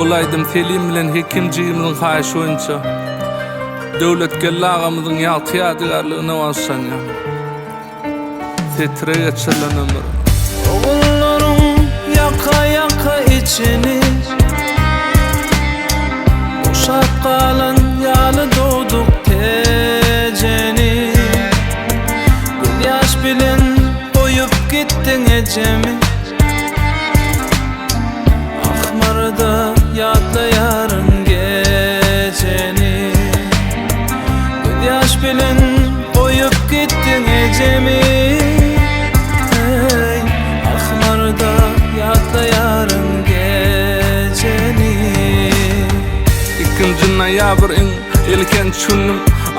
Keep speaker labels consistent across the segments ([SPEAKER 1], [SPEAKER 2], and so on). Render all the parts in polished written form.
[SPEAKER 1] bulaydım Selim bilen hekimciğimizin haýyşy boýunça döwlet gellagymyzyň ýagtyýadygarlygyna başlanýar. Tetre geçirilen ömür.
[SPEAKER 2] Oğullarım yaka yaka içini boşap kalan yalı doğduk teceni. Gül yaş bilen boyup gittin ecemi. Akmarda yadlayarın geceni. Gül yaş bilen boyup gittin ecemi. Yadlayarın geceni.
[SPEAKER 1] 2 noýabryň ilken çünüm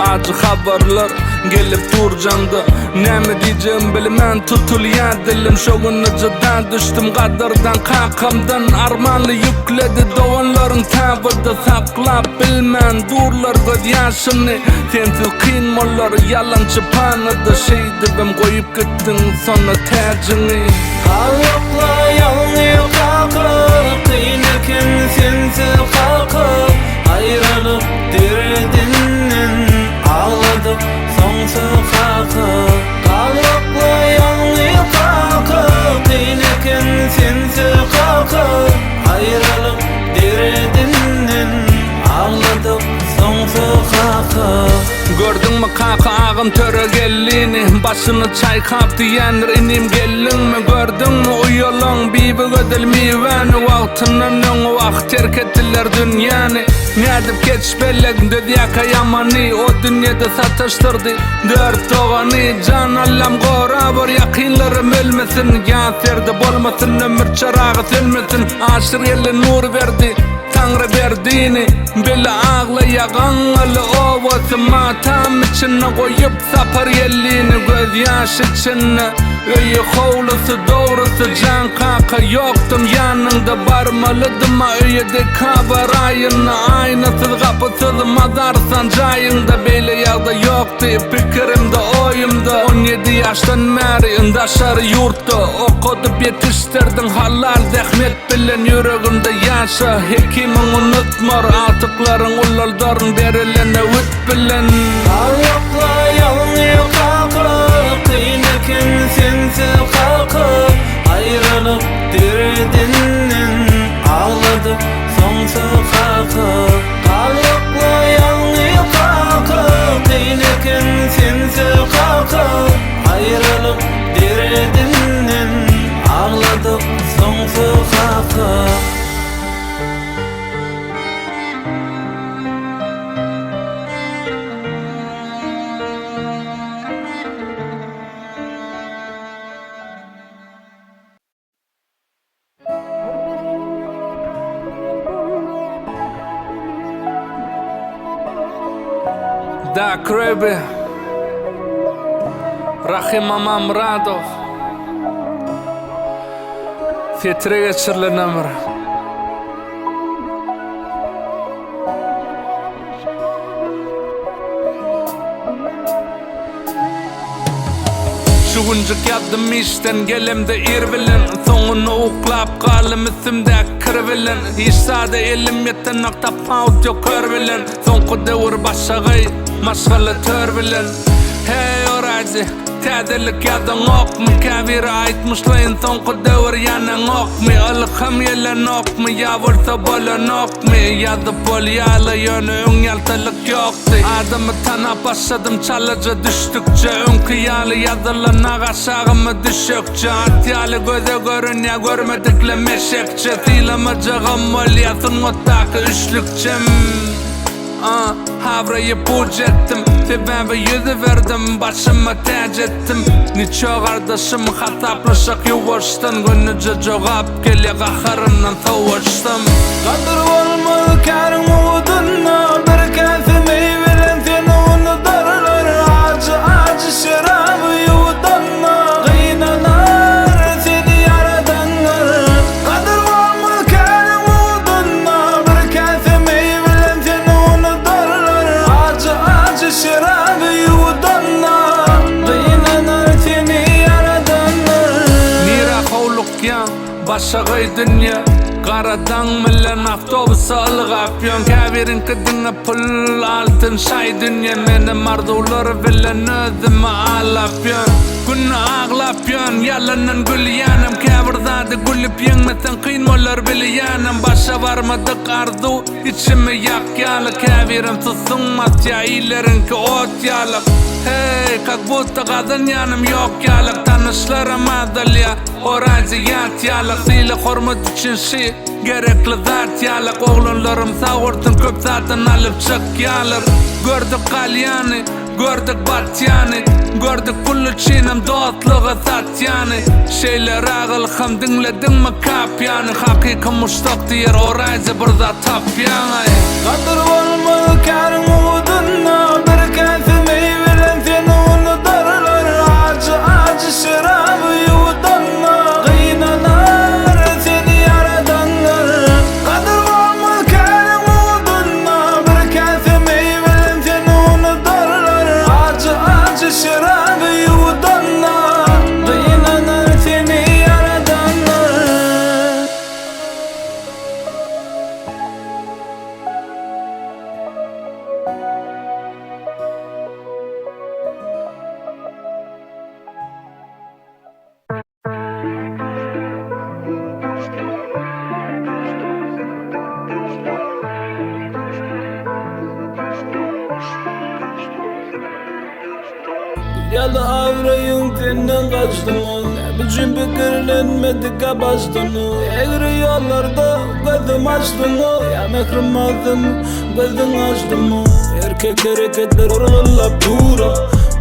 [SPEAKER 1] acı habarlar gelip durjanda näme diýjem bilmän tutulýar dilim şo günüjeden düşdüm gadyrdan kakamdan armanly yükledi dowanlaryň tabada saklap bilmän durlar göz ýaşyny tentil kynmalar yalançy panada şeýdibim goýup gitdiň sonra täjini.
[SPEAKER 2] Halykla ýalny kakıp kynarken sensiz kakıp aýralyp derdinden ağladyk soňsuz kakıp. Halykla ýalny kakıp kynarken sensiz kakıp aýralyp derdinden ağladyk soňsuz kakıp.
[SPEAKER 1] Gördüňmi kaka ağam töre gellini başyny çaýkap diýendir inim gellinmi gördüňmi uýalaň bibi gödelmiwäni wagtynyň wagt terk etdiler dünýäni nädip geçip belleginde diýaka ýamany o dünýede sataşdyrdy dört togany jan allam gora bor ýakynlarym ölmesin ýa-terde bolmasyn ömür çaragy sönmesin aşyr ýelde nur berdi Tanrı berdini bile ağlayagan alı ovası matam içine koyup sapar yellini göz yaş içine öyi hovlusu doğrusu can kaka yoktum yanında barmalıdım öyede kabar ayını aynasız kapısız mazar sancayında bile yağda yoktu fikrimde oyumda 17 yaştan beri indaşar yurtta okudub yetiştirdin halal zahmet bilen yüreğimde yaşa hekimin unutmar atıkların ullardarın berilene üt bilen.
[SPEAKER 2] Ayakla yalnı kakıp kynarken sensiz kakıp aýralyp derdinden ağladyk soňsuz kakıp. Ayakla yalnı kakıp kynarken sensiz kakıp aýralyp derdinden ağladyk soňsuz kakıp.
[SPEAKER 1] Da Krebi Rahim Mamradov Tetre geçirilen ömür. Şu güncük yadım işten gelemde irbilen soňuny uklap galym üstümde kirbilen hiç sade elim yeten nokta paut yok körbilen soňky döwür başagay maşgala törbilen hey orazi täzelik yadan okmy kabir aýtmyşlaryň soňky döwür ýanyň okmy alykam ýelen okmy ýa bolsa bolan okmy ýa-da bolýaly ýöne öňýaltalyk ýokdy adamy tanap başladym çalaja düşdükçe öňküýaly ýazylan agaşagymy düşekçe atýaly göze görünýär görmedikle meşekçe tilamajagam bolýasyn mutlaky üçlükçem havrayı burç ettim Tebben ve yüzü verdim başıma tac ettim Niço kardeşim hataplaşak yuvaştın Gönüce cevap geliyor kaharımdan savaştım
[SPEAKER 2] Kadir olmalı kârın uğudunna Bir kâfi meyvelen seni onu darlar Acı acı şarabı yuğudanna Kıynalar seni yaradanlar Kadir olmalı kârın uğudunna Bir kâfi meyvelen seni onu darlar Acı acı şarabı yuğudanna Kıynalar seni yaradanlar
[SPEAKER 1] Nira kovluk ya başa gay dünya Qaradan millen avtobusa ılgapyon Kabirin kıdına pul altın şay dünya Meni mardular bilen özüme ağlapyon Günü ağlapyon yalanın gülyanım Kabirdadi gülüp yengmeten kıynmolar bilyanım Başa varmadık ardu içimi yak yalı Kabirim tutsunmat ya ilerinki ot yalık Hey kak budda kadın yanım yok yalık Tanışlarım adalya oracı yat yalık Sili hormat için şey gerekli zat yalık Oğlunlarım savurtun köp zaten alıp çık yalık Gördük kalyani gördük batyani Gördük kullu çiğnem dostluğu sat yani Şeyler ağılkım dinledin mi kap yani Hakiki muştak diyer oracı burada tap yani
[SPEAKER 2] Kadir olmalı kârin uğudunna Bir kâfi meyvelen seni unutarlar Acı acı şarabı yudanna Kıynalar seni yaradanlar Kadir olmalı kârin uğudunna Bir kâfi meyvelen seni unutarlar Acı acı şarabı yudanna Kıynalar seni yaradanlar Yalı avrayın senden kaçtım Biçim fikirlenmedi kabaçtım Egri yollarda gözüm açtım Ya mekrim aldım gözüm açtım Erkek hareketler oralap dura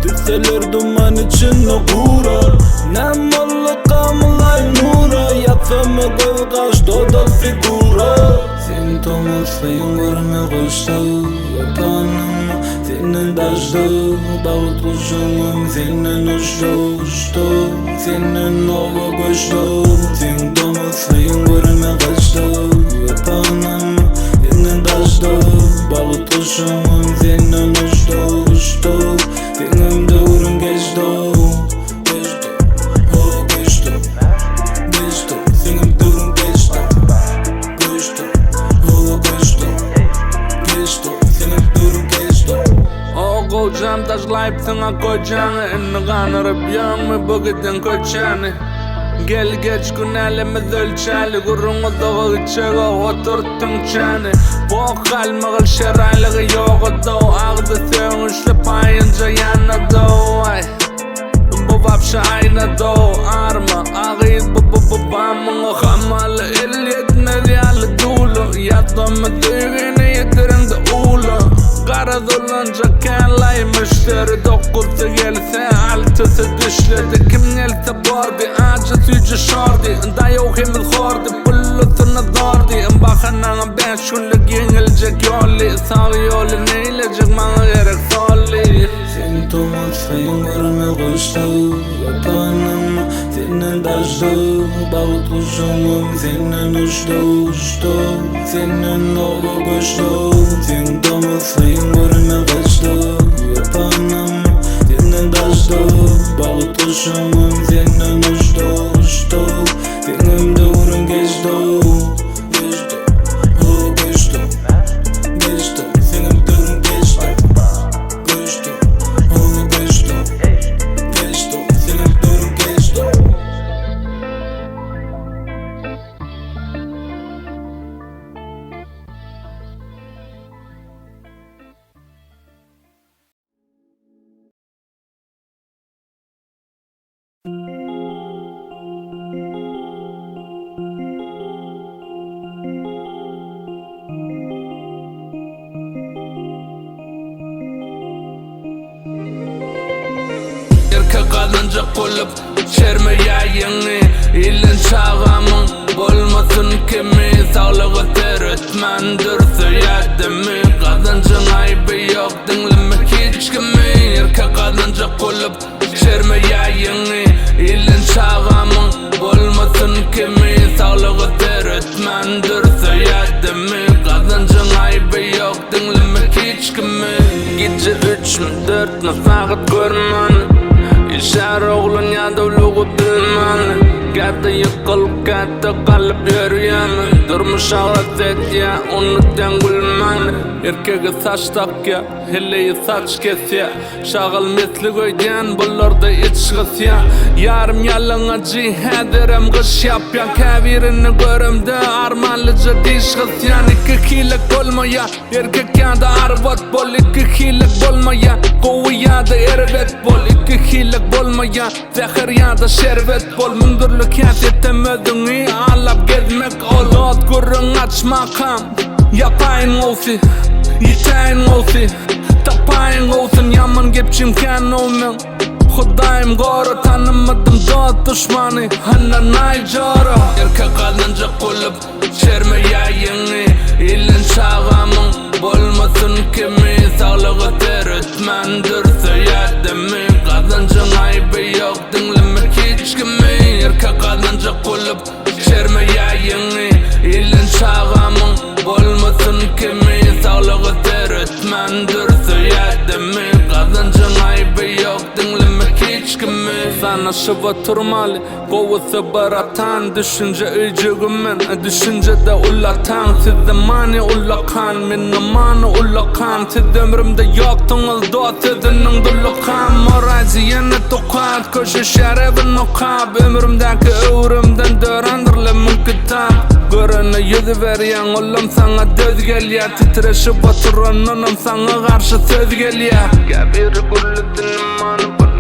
[SPEAKER 2] Düşseler duman içinde kurar Nem ollu kamılay nura Yapsam göv kaç doda figura Sen tomaslayın görme koşta Yapanım senin daşta Bağıt kuşumum senin uçta Senin ova koşta Sen tomaslayın görme kaçta Yapanım senin daşta Bağıt kuşumum senin uçta Senin doğrun geçti Senin doğrun geçti
[SPEAKER 1] Kocam taşlayıp sana kocanı Inni kanırıp yanımı bu gidin koçanı Gel geç gün elimiz ölçeli Gurunu dağı içeri oturttun çanı Bu kalmağıl şeraylığı yok da Ağdı söğüşlü payınca yanıdı Bu vapşı aynı da Arma ağıyız bu bamını Hamalı el yetmez yalı dulu Yadımı düğünü yetirin de ulu Qarad olunca kenlay müşteri Dokuzda gelse altısı düşledi Kim gelse bordi acı sücü şordi Da yok hemiz hordi pullusuna dordi Bakanağa 5 günlük yenilecek yolli Sağ yolu neylecek bana gerek solli
[SPEAKER 2] Sen tomaslayın görme koşta Yapanım senin daşta Bağıt kuşumum senin uçta Senin ova koşta Sen tomaslayın görme koşta Yapanım senin daşta Bağıt kuşumum senin uçta Senin doğrun geçti Senin doğrun geçti
[SPEAKER 1] Kalınca kulup içerme yayını İlin çağımın bolmasın kimi Sağlığı terötmendir söyledimi Kadıncın ayıbı yok dinlemek hiç kimi Erkek kalınca kulup içerme yayını İlin çağımın bolmasın kimi Sağlığı terötmendir söyledimi Kadıncın ayıbı yok dinlemek hiç kimi Gece 3 mü 4 mü saat görmen Şär oğlun ya dövlüğü bilmeli Gäde yıkıl, gäde kalıp yürüyeni Durmuş ağız et ya, unutten gülmeni Erkegi saçtak ya, heleyi saç kes ya Şağıl misli göydyen, bulurda içgis ya Yarım yalın acı, hederim gış yap ya Kavirini görümde, armanlıca dişgis ya İki kilik olma ya, erkek ya da arvat bol İki kilik olma ya, kovu ya da ervet bol İki kilik olma ya, zehir ya da şerbet bol Mündürlük yasetem ödünü, alap gezmek ol Ot gurrun açmakam, yapayın olsi Yitayın olsi, tapayın olsun Yaman gepçimken olmen Hudayım gora tanımadım dost düşmanı Hanna nayjara Erkek alınca kulup çerme yayını İlin çağamın bolmasın kimi Sağlığı terötmendir söyledi Kazancın ayıbı yok dinlemek hiç kimi Erkek alınca kulup çerme yayını İlin çağamın bolmasın kimi Sağlığı terötmendir söyledi Kazancın ayıbı yok dinlemek hiç kimi Sana şıva turmalı Kovusu baratan Düşünce öcüğümün Düşüncede ulatan Siz mani ulakan Minni mani ulakan Siz ömrümde yoktunuz dost Sizinin dulukan Morazi yeni tukat Köşe şerefin okab Ömrümdeki övrümden dörendirlemin kitap Görünü yüzü veriyen oğlum sana döz gel ya Titreşip oturan onum sana karşı söz gel ya Kabiri kullutin imanı bana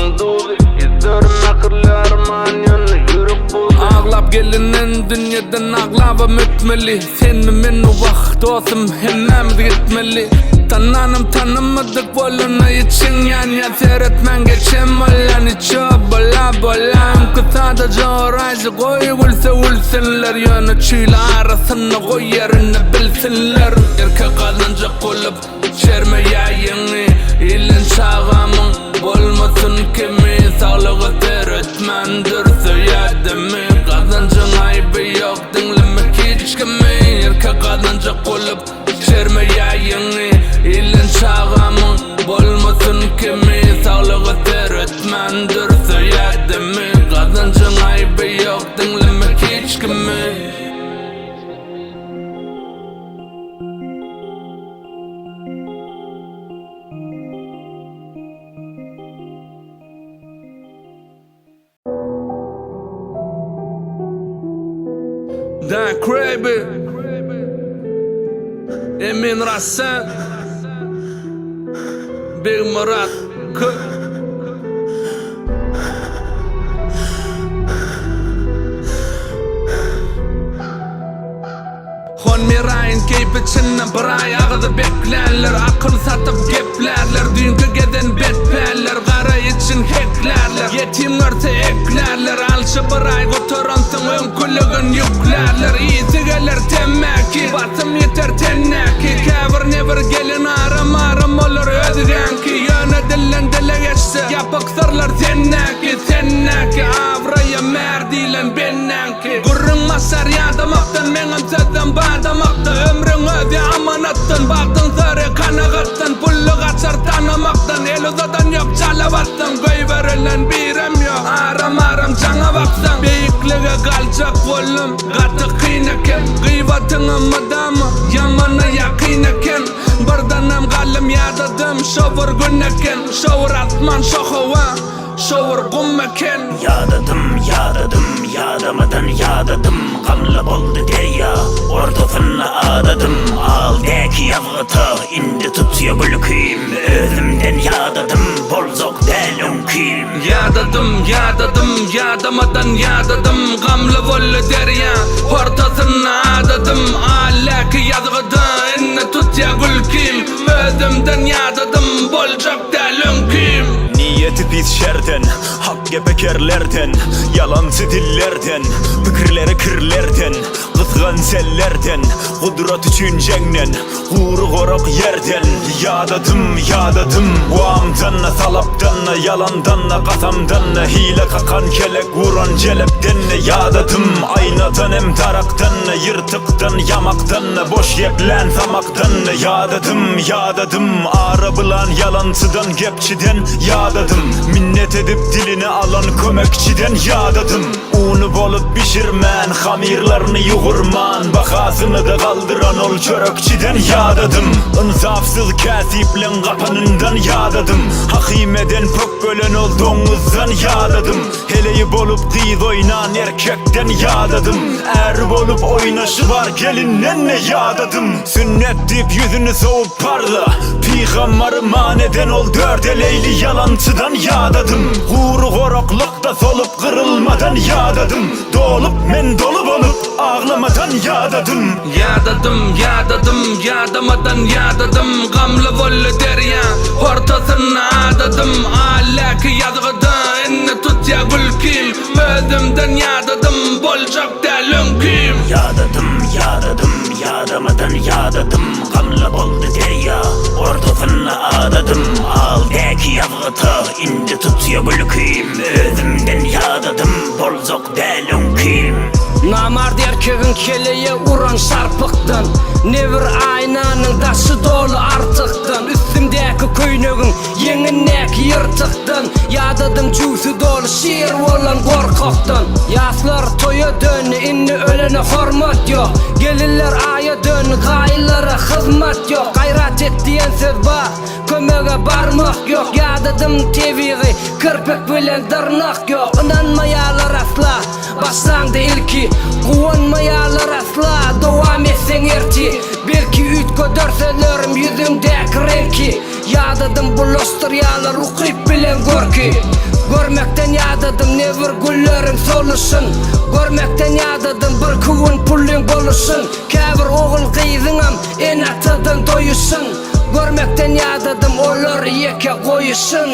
[SPEAKER 1] olduğu Yüzlerim akırlı armağan yanı yürüp buldu Ağlap gelinin dünyadan ağlavım etmeli Sen mi meni vakt olsun hennemiz gitmeli Tananım tanımadık boluna için yan ya Seyretmen geçem olan içi bola bola Sadece oraycı koy gülse ulsinler Yönetçiyle arasını koy yerini bilsinler Erkek alınca kulup çerme yayını İlin çağamın bolmasın kimi Sağlığı terötmendir söyledi mi Kazancın ayıbı yok dinlemek hiç kimi Erkek alınca kulup çerme yayını İlin çağamın bolmasın kimi Sağlığı terötmendir söyledi mi Kazancın ayıbı yok dinlemek hiç kimi Dan Craby Emin Rassan Big Murat Hon mirayın keyfi çinne bıray ağzı beklerler Akıl satıp geplerler Dünkü geden betperler Gara için heklerler Yetim örte eklerler Alşı bıray götürünsün ön kulluğun yüklerler İyisi gelir temmeki Batım yeter tenneki Kavir never gelin aram olur özgenki Yöne dillen dile geçse Yapık sırlar tenneki Avraya merdilen bennenki Gurrun masar yadamaktan Menin sözden bağdamakta Ömrün öde amanattın Baktın sarı kanagattın Pulluk açar tanımaktan El uzadan yok çalavattan Göy verilen birem yok Aram cana baksan Beyikliğe kalacak volum Katı kıyneken Gıyvatının madamı Yamanı yakıneken Bardanam kalım yadadım Şovur günneken Şovur atman şohova Şovur gummeken Yadamadan yadadım Gamlı boldu derya Ortasına adadım Aldaki yazgıtı indi tutuyor gülküm Özümden yadadım Bolzok delum kim Yadamadan yadadım Gamlı boldu derya Ortasına adadım Aldaki yazgıtı indi tutuyor gülküm Özümden yadadım Bolzok delum kim
[SPEAKER 3] Niyeti pis şerden Hak gepekerlerden Yalancı dillerden Fikirleri kırlerden Kız ızgın sellerden Kudret üçün cengnen Uğru korok yerden Yadadım Uamdan salaptan yalandan kasamdan Hile kakan kelek vuran celepten Yadadım aynadan hem taraktan Yırtıktan yamaktan boş yeplen samaktan Yadadım ağrı bulan yalancıdan gepçiden Yadadım minnet edip dilini alan kömekçiden Yadadım unu bolup pişirmen hamirlarını yuğurman Bakasını da kaldıran ol çörökçiden Yadadım insafsız kasiplen kapanından Yadadım hakimeden pök gölen ol domuzdan Yadadım heleyi bolup kıyız oynan erkekten Yadadım er bolup oynaşı var gelinden ne Yadadım sünnet deyip yüzünü soğup parla Peygamber maneden ol dört eleyli yalancıdan Yadadım Uğru koroklukta solup kırılmadan Yadadım dolup men dolup olup ağlamadan Yadadım
[SPEAKER 1] Yadamadan yadadım Gamlı volle derya ortasına adadım Alaki yazgıda enne tut ya gülkim Özümden yadadım bolcak delün kim
[SPEAKER 3] Yadamadan yadadım Gamlı boldu derya ortasına adadım Aldaki yazgıda indi tut ya gülkim Özümden yadadım bolcak delün kim
[SPEAKER 4] Namard erkegin keleye uran şarpıktan Nevir aynanın daşı dolu artıktan Üstümdeki köynegin yeğinnek yırtıktan Yadadım cüsü dolu şiir olan korkaktan Yaslar toya dön inni ölene hormat yok Gelirler aya dön gaylara hizmet yok Gayrat et diyen söz var kömege barmak yok Yadadım teviği kırpik bilen dırnak yok İnanmayalar asla başlandı ilki Kuvvanmayalar asla devam etsen erti Belki üt ködörselerim yüzümdeki renki Yadadım bulaştıryalar ukip bilen görki Görmekten yadadım nevir güllerin soluşun Görmekten yadadım bir kuvun pullin boluşun Käbir oğul kıyzınam en atadan doyuşun Görmekten yadadım olur yeke koyuşun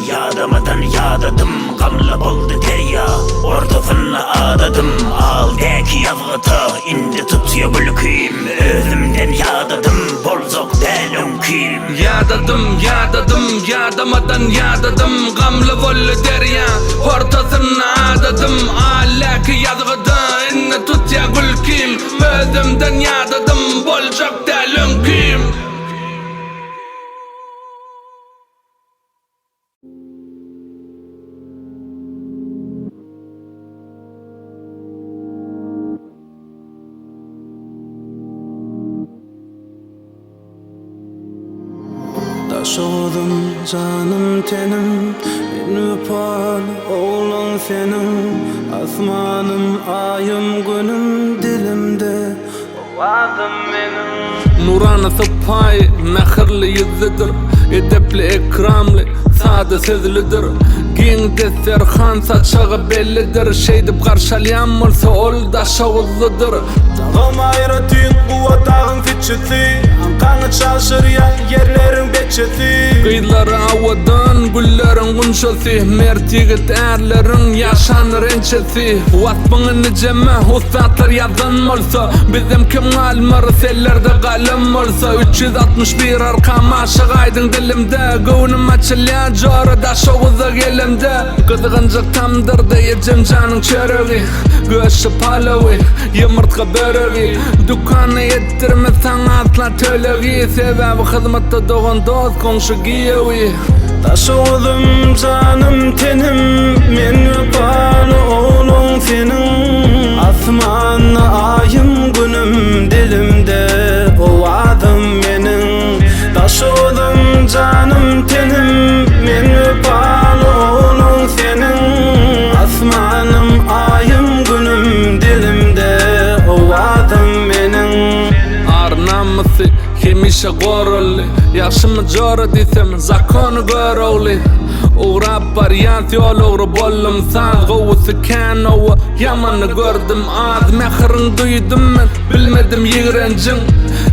[SPEAKER 3] Yadamadan yadadım Gamlı boldu derya ortasına adadım Aldaki yazgıta indi tutuyor gülküm Özümden yadadım bolcak delün kim
[SPEAKER 1] Yadamadan yadadım Gamlı volle derya ortasına adadım Alaki yazgıda enne tut ya gülkim Özümden yadadım bolcak delün kim
[SPEAKER 2] Taş oldum canım tenim En öpal oğlan senin Asmanım ayım günüm dilimde Ovazım benim
[SPEAKER 1] Nurana sıpay mehirli yüzüdür Edepli ekramli sade sözlüdür Giyin deser han saçağı bellidir Şeydip karşalayan olsa ol da şavuzludur
[SPEAKER 2] Dağım ayrı tüyün kuva dağın fitçesi Kanı çalışır yerlerin beçesi
[SPEAKER 1] Kıyıları avadan güllerin kunşosi Mertigit erlerin yaşanır ençesi Vasbının niceme ustatlar yazan olsa Bizim kemal marı sellerde kalem olsa 361 arkam aşık aydın dilimde Gönüm açılyan jora da şovuza gelimde Kızgıncık tamdır da yecem canın çöreği Göğüşü palavi yumurtka böreği Dükkanı yettirme sana atla töleği Sebebi hizmette doğan dost komşu giyevi
[SPEAKER 2] Taş oldum canım tenim Men öpal oğlum senin Asmanı ayım günüm dilimde Ovazım benim Taş oldum canım tenim Men öpal oğlum senin Asmanım ayım günüm dilimde Ovazım benim
[SPEAKER 1] Arnamısı hemişe gorulli Yaşımı jora desem zakonu görevli Uğrap varyant yol uğru bollum saz Govusu kan ova Yamanı gördüm az mehrin duydum men bilmedim yiğrencin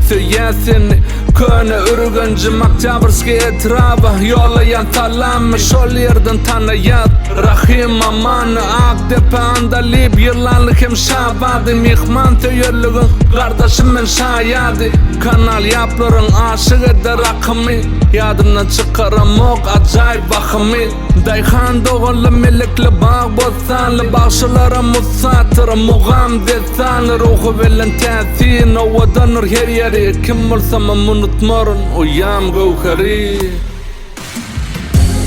[SPEAKER 1] Söýýä seni köne ürgencim Oktyabrski etraba ýolayan salam şol ýerden tanaýat Rahim aman Akdepe andalip ýyllarlyk hem şabady mihman töýerligin gardaşym men şaýady kanal ýaplaryň aşyk eder akymy ýadymdan çykaramok ajaýyp bakymy Dayhan doğalı melekli bağ bozsanlı Bağşılara musatır muğam desanlı Ruhu velen täsin owadanır her yeri Kim olsam unutmarın uyam gowhary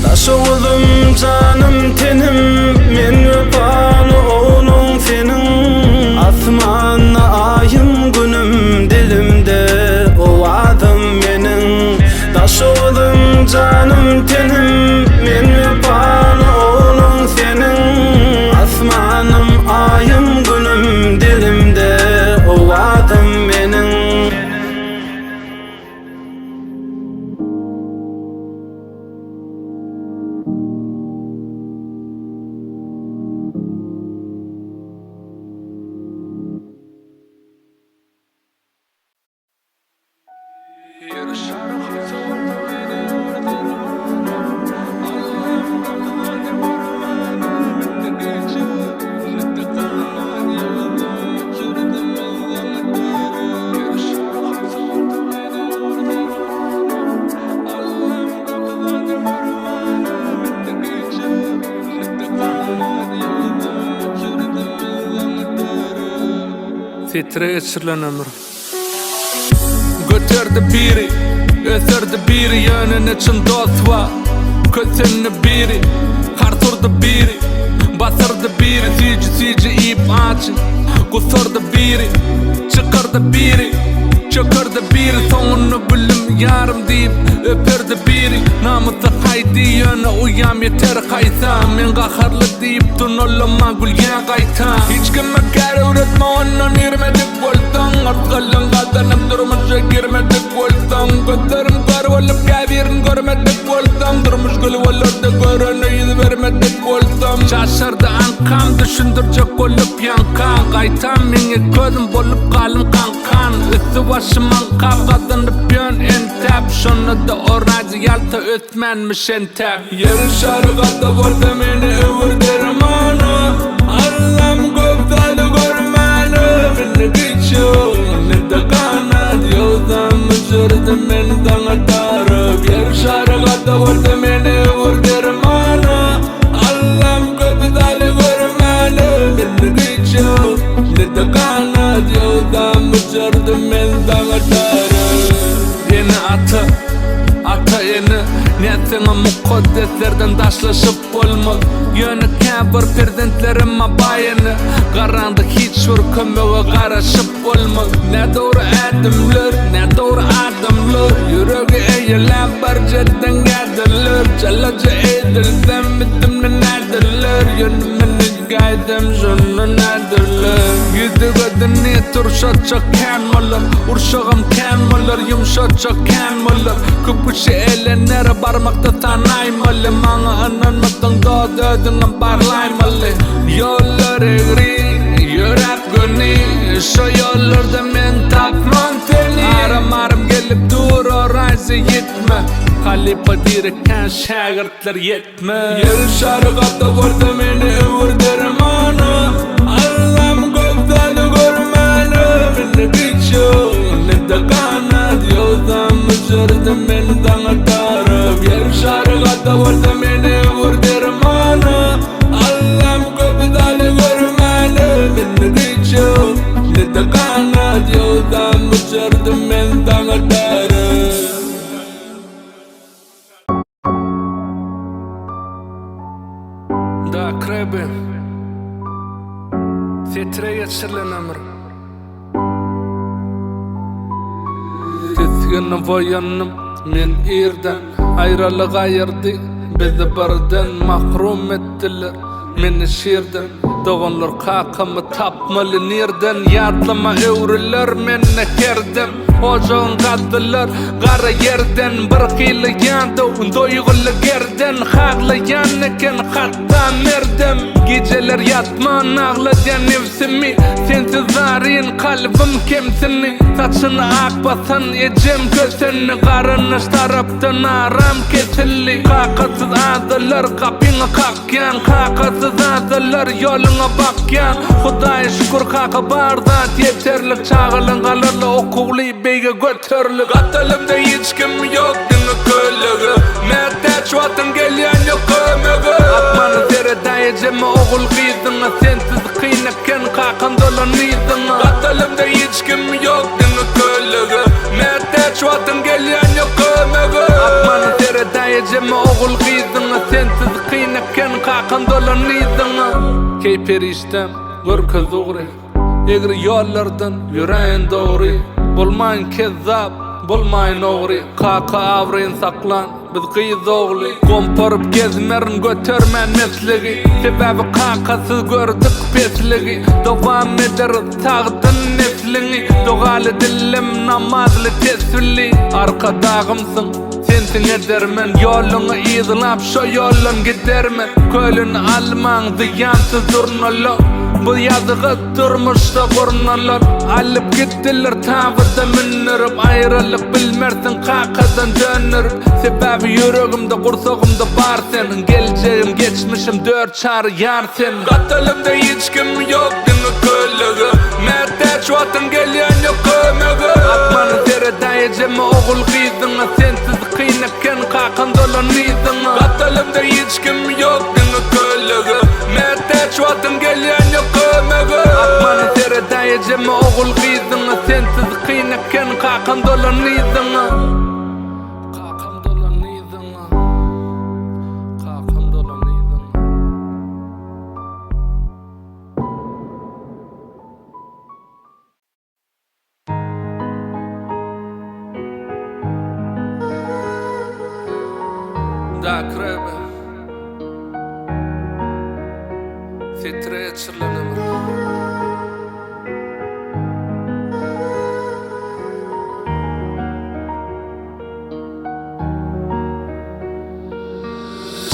[SPEAKER 2] Taş oğlum canım tenim men vefany oğlum senin Asmanna ayım günüm dilimde o adım menin Taş oğlum canım tenim men vefany oğlum senin Asmanım ayım günüm dilimde o adım menin
[SPEAKER 1] Titre geçirilen ömür Götürdü biri, ötürdü biri Yönüne çın dostva Kötünü biri, karturdu biri Basırdı biri, sici ip açı Kusurdu biri, çıkırdı biri Çökürdü biri, sonunu bilim yarım deyip Öpürdü biri, namusu haydi Yöne uyam yeter kaysa Men qaharlı deyip tunolama gülgen kaysa Hiç kime kere üretme ondan irmedik boltan Artkalın qadanım durmuşa girmedik boltan Götlerim kar olup kabirin görmedik boltan Durmuş gül olurdu görünü yüz vermedik boltan Şaşırdı ankam düşündürcek olup yankan Kaytan meni gözüm bolup kalım kankan Üstü başımın kavgadınıp yön entep Şunu da oracı yalta ötmenmiş entep Yerin şarkada vurdu meni övür dermanı Allah'ım göptalı görmeli Beni geçiyor ne de kanat Yoldan mücürdü beni dana tarıp Yerin şarkada vurdu meni övür dermanı Allah'ım göptalı görmeli Beni geçiyor ne de kanat Yoldan mücürdü beni dana tarıp Yeni ata yeni Niyetine mukaddeslerden taşlaşıp olmaz Yönü kabir prezentlerime bayını Karanlık hiç kömeğe karışıp olmaz Ne doğru adımlar, ne doğru adımlar Yüreği eğilen barceden geldiler Çalıcı edilsem bitimle nedirler Yönümünü gaydım şunu nedirler Yüzü gödünü turşatça kenmalar Urşağım kenmalar, yumşatça kenmalar Köpüşü elenere barmakta tanaymalı Mana ananmaktan da dödünden barlaymalı Yollar eğri, yürek gönü Şu yollarda men tapman seni Aram gelip dur oraysa yetme Halipa direken şagirtler yetme Yerin şarkada vurdu meni övür dermanı Allah'ım göptalı görmeli Beni geçiyor ne de kanat Yoldan mücürdü beni dana tarıp Yerin şarkada vurdu meni övür dermanı Allah'ım göptalı görmeli Beni geçiyor ne de kanat Yoldan mücürdü beni dana tarıp Da krebi Titre geçirilen ömür Tizgini boyanım men irden Ayrılık ayırdı Bizi birden mahrum ettiler meni şirden Doğanlar kakamı tapmalı nereden Yadlama öwrüler menne kerdim Ocağın kaddılar gara yerden Bir kıyla yandı doygulı gerden Haglayan eken hatta merdim Geceler yatman ağlayan nefsimi Sensiz zarin kalbim kemsini Saçını akbasan ecem köseni Karınış taraftan aram kesilli Kakasız adılar kapına kakyan Kakasız adılar yoluna bakyan Huday şükür kaka bardat yeterlik Çağılın kalırlı okuli beyge götürlük Atalımda hiç kim yok dini köylüğü Mehtaç vatan gelyen yok kömüğü Akmanı zereda eceme oğul kıydına Sensiz kıynakken kakan dolanıydına Atalımda hiç kim yok dini köylüğü Mehtaç vatan gelyen yok kömüğü Akmanı zereda eceme oğul kıydına Sensiz kıynakken kakan dolanıydına Key periştem, görköz uğri Egri yollardan yüreğin doğru Bulmayın kezzap, bulmayın oğri Kaka avrayin saklan, biz kıyız oğli Komparıp gezmerin götürmen meslegi Sebebi kakasız gördük pesligi Devam ederiz tağdın neslini Doğalı dilim namazlı tesvili Arkadağımsın sensin edermen Yolunu izlap şu yolun gidermen Köylünü alman ziyansız durnalı Bu yazığı durmuşta kurnalar Alıp gittiler tavıda minirip Ayrılık bilmersin kakadan dönürüp Sebebi yüreğimde kursağımda bar sen Geleceğim geçmişim dört çağrı yar sen Katılımda hiç kim yok dini köylüğü Mehtaç vatan gelyen yok kömüğü Akmanı zereda eceme oğul kıydına Sensiz kıynakken kakan dolanıydına Katılımda hiç kim yok dini köylüğü Mehtaç vatan gelyen yok kömüğü Akmanı zereda eceme oğul kıydına Sensiz kıynakken kakan dolanıydına Kakan dolanıydına Kakan dolanıydına Da krebe Titreye çırlanımı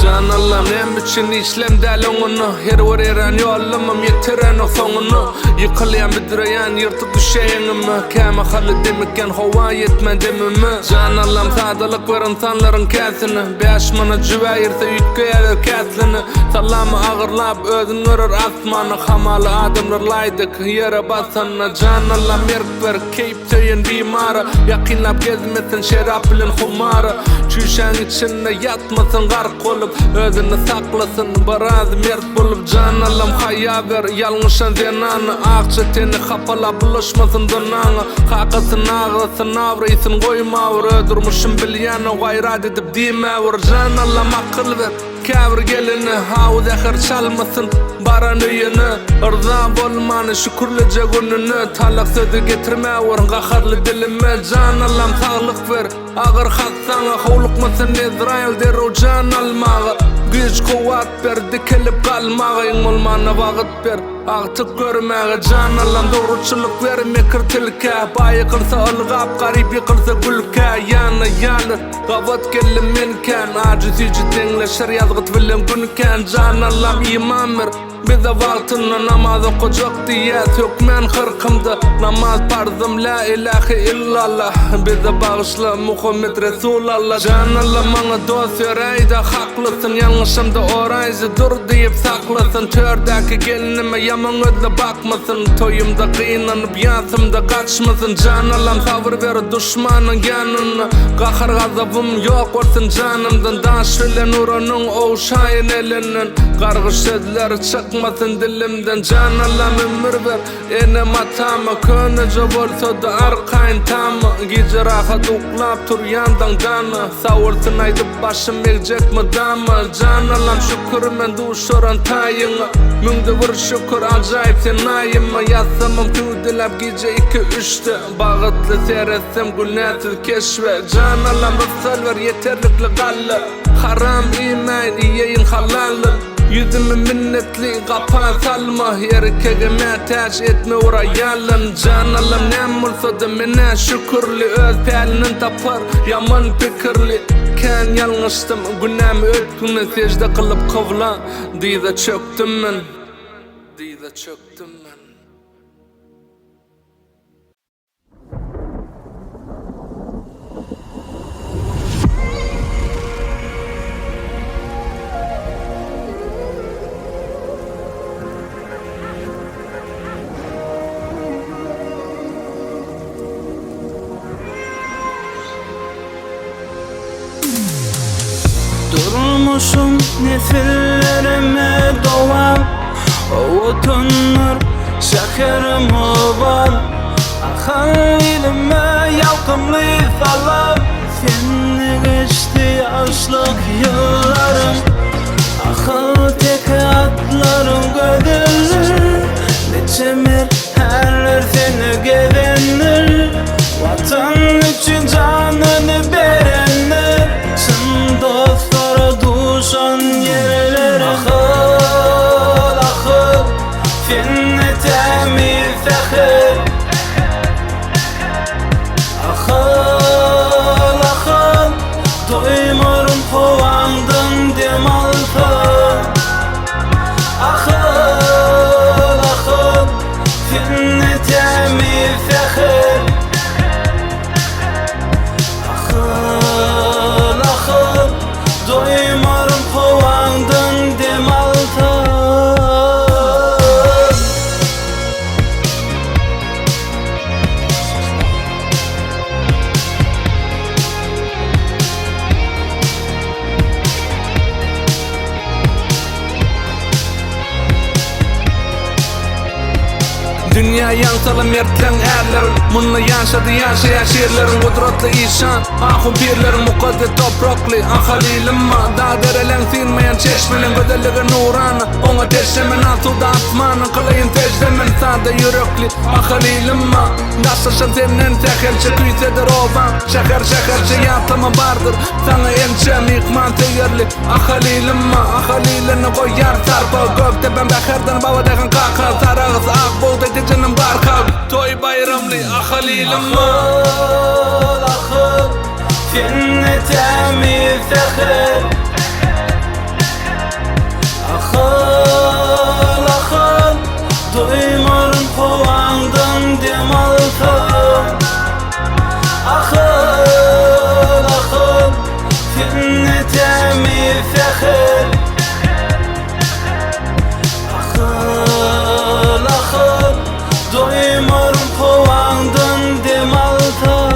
[SPEAKER 1] Can Allah'ım hem için işlem del onunu Her var eren yollamam yetiren o sonunu Yıkılayan bidireyen yırtık düşeyenimi Kâme halı demikken hova yetme demimi Can Allah'ım sadalık ver insanların kesini Beşmanı cüveyirse yükkeyelir keslini Sallamı ağırlap özün görür asmanı Hamalı adımlar laydık yere basanı Can Allah'ım yerk ver keyip töyün bimara Yakinlap gezmesin şerap bilin humara Çüşen içinde yatmasın gark olup Özünü saklasın baraz mert bulup Can Allah'ım haya ver yalnışan zenanı Akça teni kapala buluşmasın donanı Kakasın ağrısın avraysın koymavur Öldürmüşüm bilyanı gayrat edip dimavur Can Allah'ım akıl ver Kavr gelini havu zehir çalmasın Baran üyünü Rıza olmanı şükürlece gününü Talak sözü getirme vur Qaharlı dilime Can Allah'ım sağlık ver Ağır hatsana Hovlukmasın İsrail deru can almağı Güç kuvat ver dikilip kalmağı İn olmana vaqıt ver Artık görmeğe Can Allah'ım doğruçuluk ver Mekir tilke Bayı kırsa ılgap Garip yıkırsa gülke Yanı yanı Gavat gellim minken Aciz yücü denleşir yazgıt bilim günken Can Allah'ım iman ver Bize vaktına namaz okuyacak diye Sökmen hırkımda namaz farzım la ilahe illallah Bize bağışla Muhammed Resulallah Can Allah bana dost vereydi haklısın Yanlışımda orayıcı dur deyip saklasın Tördeki gelinime yaman ödle bakmasın Toyumda kıynanıp yansımda kaçmasın Can Allah'ım sabır ver düşmanın yanına Kahır gazabım yok olsun canımdan Daşüle nurunun oğuşayın elinin Kargı sözler çıkmasın dilimden Can Allah'ım ömür ver enem atama Könece bolsa da arkayın tamı Gece rahat uklap tur yandan dana Savursun aydıp başım ekecek mi dama Can Allah'ım şükür men duşuran tayına Müngde vur şükür acayip sen ayıma Yazsamam tüdülap gece 2-3'te Bağıtlı seyretsem günahsız keşfe Can Allah'ım rıfsal ver yeterlikli galle Haram iman iyeyin halalın Yüzümü minnetli kapan salma Erkege metaş etme urayalın Canalım nem olsa da mene şükürlü Öz pelinin tapar yaman pikirli Ken yalnıştım günnem ötkünü Secde kılıp kovla Dize çöktüm men Dize çöktüm men
[SPEAKER 2] Durmuşum nesillerime doğan Ovutunur şekerim oban Akan ilime yalkımlı salam Seni geçti yaşlık yıllarım Akıl tek atlarım gödülür Neçe merherler seni gevenir Vatan için canını verenler Sın dostlara duşan yerler Akıl, akıl, seni temiz akıl Akıl, akıl, duymurum kovandın demaltın Akıl, akıl, seni temiz akıl Akıl, akıl, duymurum kovandın demaltın
[SPEAKER 1] Dünya yansalı mertlen erlerin Munla yaşadı yaşayan şiirlerin Kudretli işan ahun pirlerin Mukaddet topraklı ahalilim ma Dağ derelen sinmeyen çeşmenin Gödelliği nuranı Ona teşemen asuda atmanı Kılayın tecdemen sade yürekli ahalilim ma Daşlaşan senin tekelçe küysedir oban Şeker şekerçe yatlama vardır Sana ençem yıkman seyirli ahalilim ma Ahalilini koyar sarpa Gökte ben bekerden bavadayken kakar Sarağız ak buğday Canım barkab toy bayramlı ahalilim
[SPEAKER 2] Akıl, akıl, seni temiz akıl Akıl, akıl, duymurum kovandın demaltın Akıl, akıl, seni temiz akıl Akıl, akıl, duymurum kovandın demaltın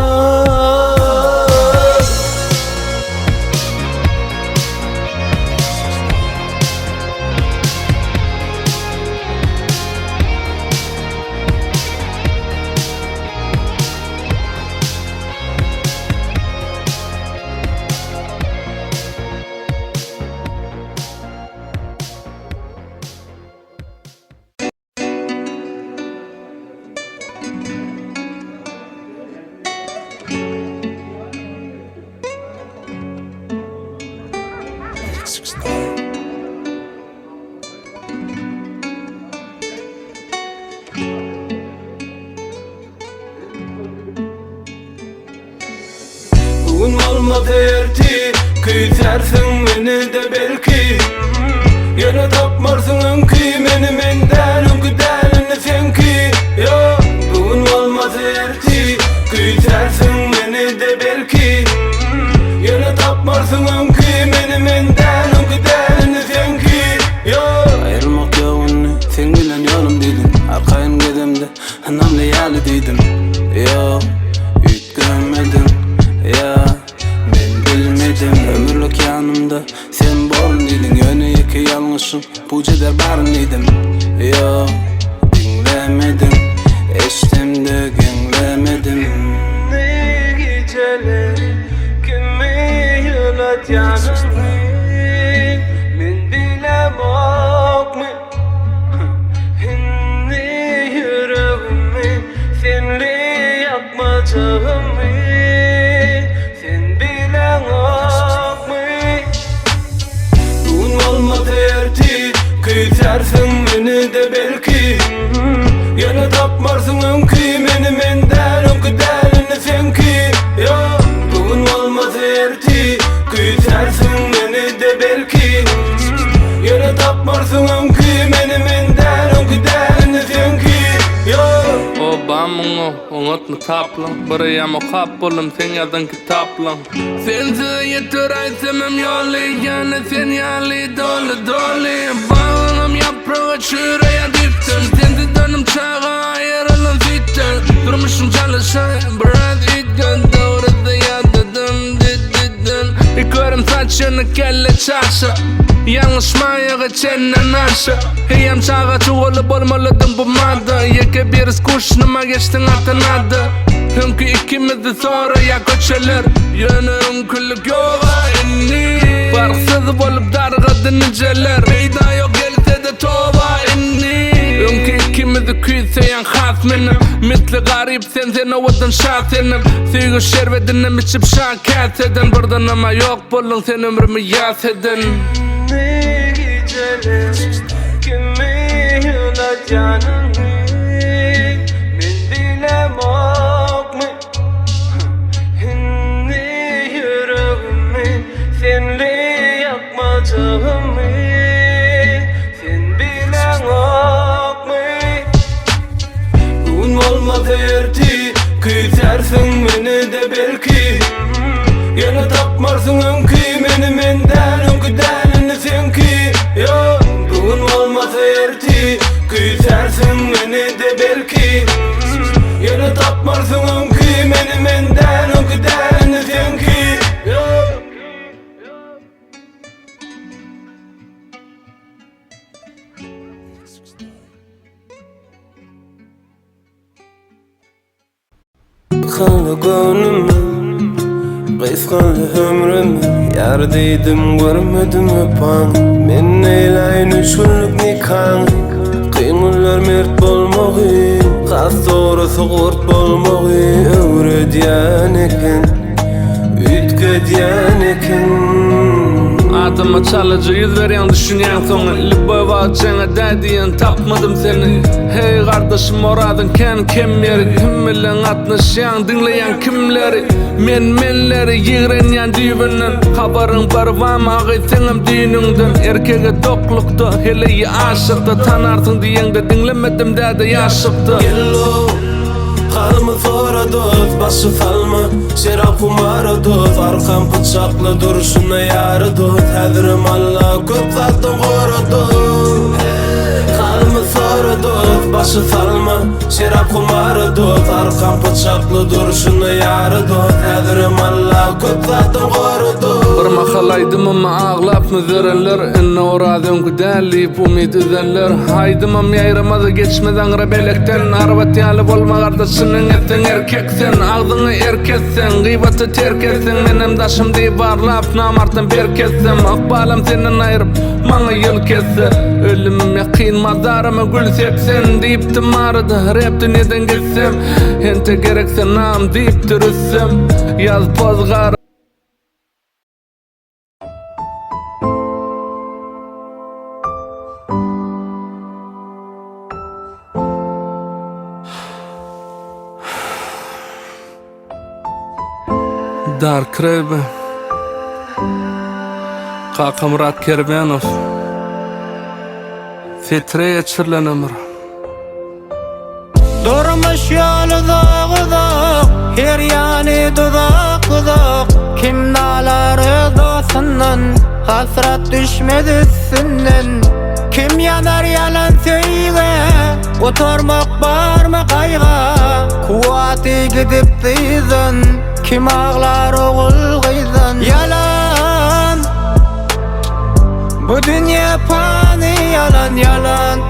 [SPEAKER 2] Bugün olmadı erti Küysersin beni de belki Yine tapmarsın önkü Meni menden önkü delini senki Ya bugün olmadı erti Küysersin beni de belki Yine tapmarsın önkü Meni menden önkü delini senki Ya ayrılmak yağını sen bilen yolum dedim Arkayın gedemde namlı yalı dedim Ya yüklemedim Ya ben bilmedim ömürlük yanımda sen borun dedin Yönü iki yanlışım bu ceder barın dedim Ya dinlemedim eştim de genlemedim Ne geceleri kimi yılat yanımı Ben bilemok mu Hindi yüreğimi senli yakmacağımı Sen bilen ok mu Bugün olmadı erti
[SPEAKER 1] babamın o unutma taplan Buraya muhab bolum sen yazan kitaplan Sensiz yeter aysemem yolu yani sen yali dolu dolu Bağlanım yaprağı çüreye diptim Sensiz dönüm çağa ayrılın fitil Durmuşum çalışayım biraz itken Doğruda yadadım dididin Yıkarım saçını kelle çarşı Yanlışmaya geçenden aşağı Heyem çağa çuvalı bolmalıdım bu madde Yeke biriz kuşnuma geçtin atanadı Çünkü ikimizi sonra yakoçeler Yönüm küllük yoğa inni Farksız olup dargadı niceler Beyda yok gelse de tova inni Çünkü ikimizi küyseyen has benim Misli garip sen ovadan şahsenim Süygü şervedinem içip şakat eden Buradan ama yok bolun sen ömrümü yas edin
[SPEAKER 2] Ne geceler kimi yıla canını Ben bilemok mu Hindi yüreğimi senle yakmacağımı Sen bilemok mu Bugün olmaz erti Küysersin beni de belki Yana tapmarsın önkü Meni menden önküden senki Yo, bugün olmaz erti Küysersin beni de belki Yana tapmarsın önkü Meni menden önküden senki Yo Kanlı gönlümü Qysqaly ömrüm Yar deydim görmedim öpan Men eylayn 3 günlük nikah Kıyınlar mert bolmagy Kas doğrusu gurt bolmagy Öwrediyen eken Ütgediyen eken
[SPEAKER 1] Adıma çalıcı yüz veren düşünyen sonu Liboy vağçana dadiyen tapmadım seni Hey kardeşim oradın kim yeri Kim bilen atnaşyan dinleyen kimleri Menleri yigrenyen düğünün Habarın barvam ağay senem düğününden Erkege doklukta heleyi aşıkta Tanarsın diyen de dinlemedim dede yaşıktı
[SPEAKER 2] Gello Kalma sonra dost başı salma Şerap umarı dost Arkam bıçaklı duruşuna yarı dost Hədirim Allah köp zaten koru dost Kalma sonra dost başı salma Şerap umarı dost Arkam bıçaklı duruşuna yarı dost Hədirim Allah köp zaten koru dost
[SPEAKER 1] Bir makalaydım ama ağlap müzereler Enne oradın güdelleyip umid üzenler Haydım ama yayramadı geçmeden rebelekten Arvat yalı bolma kardeşinin etsen erkeksen Ağzını erketsen, gıybatı terk etsen Benim daşım deyip varlap namartın berketsem Akbalım senin ayırıp bana yıl kesse Ölümüm yakin madarıma gül sepsen Deyiptim arada rap dünyadan gitsem Ente gerekse nam deyip dürüssem Yaz pozgar Dark Rebe Kaka Murat Kerbenov Fitreye çırlan ömür
[SPEAKER 5] Durmuş yolu dağıdak Her yani dudak Kim naları dostundan Hasrat düşmedi üstünden Kim yanar yalan söyle Oturmak var mı kayga Kuvveti gidip dizin Kim ağlar oğul kıydan Yalan Bu dünya fani yalan yalan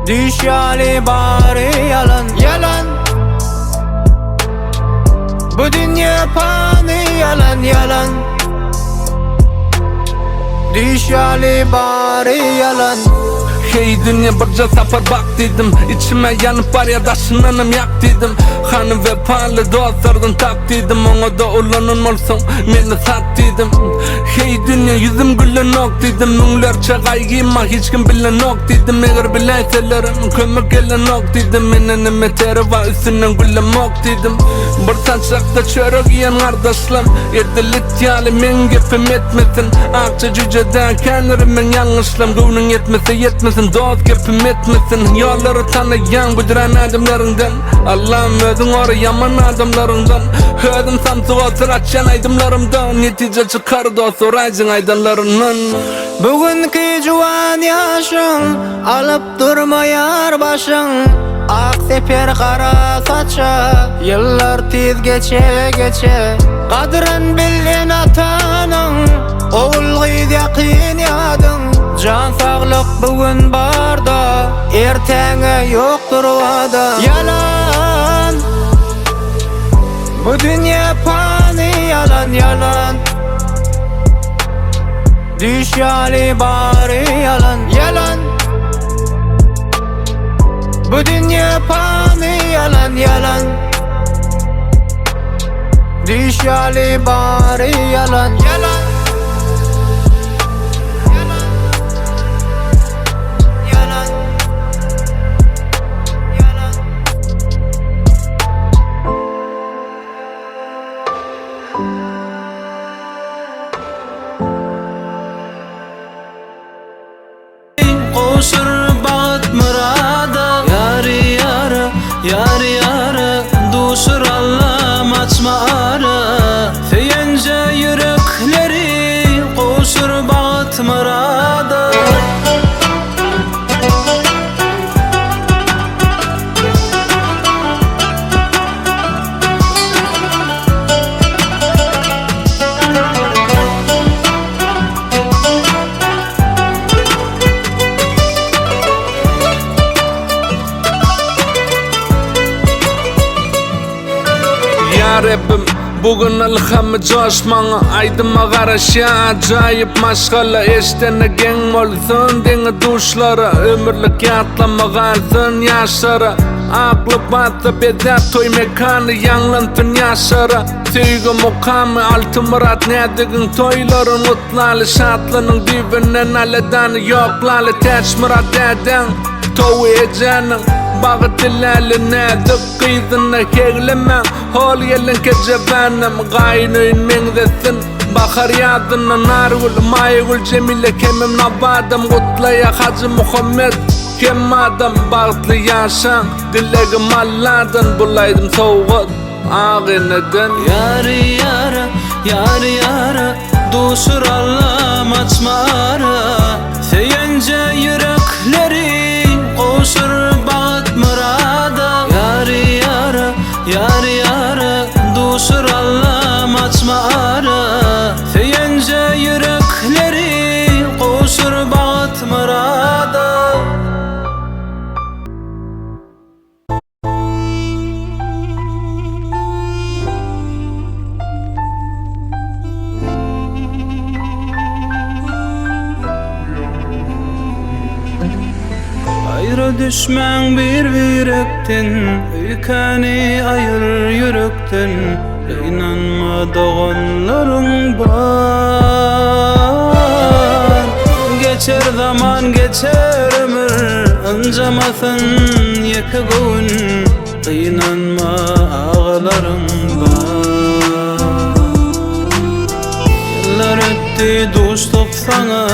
[SPEAKER 5] Düş yali bari yalan yalan Bu dünya fani yalan yalan Düş yali bari yalan
[SPEAKER 1] Hey dünya birce safar bak dedim İçime yanıp var ya daşınanım yak dedim Hanım ve pahalı dostlardan taktıydım. Ona da ulanın olsam meni sattıydım. Hey dünya yüzüm gülen ok dedim. Münglerçe kaygıyma hiç kim bilen ok dedim. Eğer bileyselerim kömür gelen ok dedim. Menen emeteri var üstünden gülen ok dedim. Bir taşakta çörek yiyen kardeşlerim. Yedilit yali men gepim etmesin. Akça cüceden kendirimin yanlışlam. Gönün yetmese yetmesin dost gepim etmesin. Yolları tanıyan büdüren adımlarından. Allah'ım ödün oraya yaman adamlarından. Ödüm samsı otur açan aydımlarımdan. Netice çıkar dost oraycın aydanlarından.
[SPEAKER 5] Bugünkü juwan yaşın alıp durmayar başın. Akseper kara saça yıllar tiz geçe Kadren bilin atanın oğul gıydı yakin yadın. Can sağlık bugün barda ertenge yoktur vada. Yalan bu dünya fani yalan Düş yali bari yalan Bu dünya fani yalan Düş yali bari yalan
[SPEAKER 2] Koşur bağıt mırada Yari yarı Duşur Allah'ım açma arı Feyence yürekleri Koşur bağıt mırada
[SPEAKER 1] Ya Rabbim bugün ilhamı coşmağı aydıma karşı acayip maşgala eştene gen olsun deni duşlara ömürlük yatlama kalsın yaşara aklı batı bedat toy mekanı yanlantın yaşara Tüygü mukamı altı murat nedigin toyların mutlalı şatlının dibinden aledanı yoklalı teç murat eden tovu ecanın Bağıt ilerli nedik kıydına kegleme Hol yelin kecebenim Gaynöyün mendesin Bakar yadına nargul Maygul cemile kemim nabadım Kutlaya Hacı Muhammed Kem adam bağıtlı yaşan Dilegim Allah'dan bulaydım soğuk Ağineden
[SPEAKER 2] Yari yarı Duşur Allah'ım açma arı Seyence yürekleri Koşur bağıt mırada Yari yarı Duşur Allah'ım açma arı Seyence yürekleri Koşur bağıt mırada Ayrı düşmen bir yürekten Ülkeni ayır yürekten İnanma doğanların var Geçer zaman geçer ömür Ancamasın yeke gün İnanma ağlarım var Yıllar öttü dostluk sana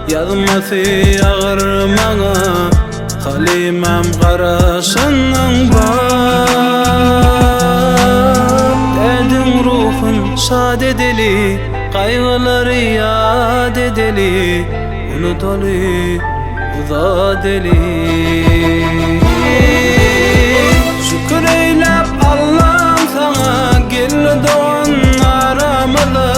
[SPEAKER 2] Yazması ağırmana Halimem qarasının var Derdin ruhun şad edeli Kaygıları yad edeli Unutali uzad eli Şükür eylep Allah'ım sana Gel doğan aramalı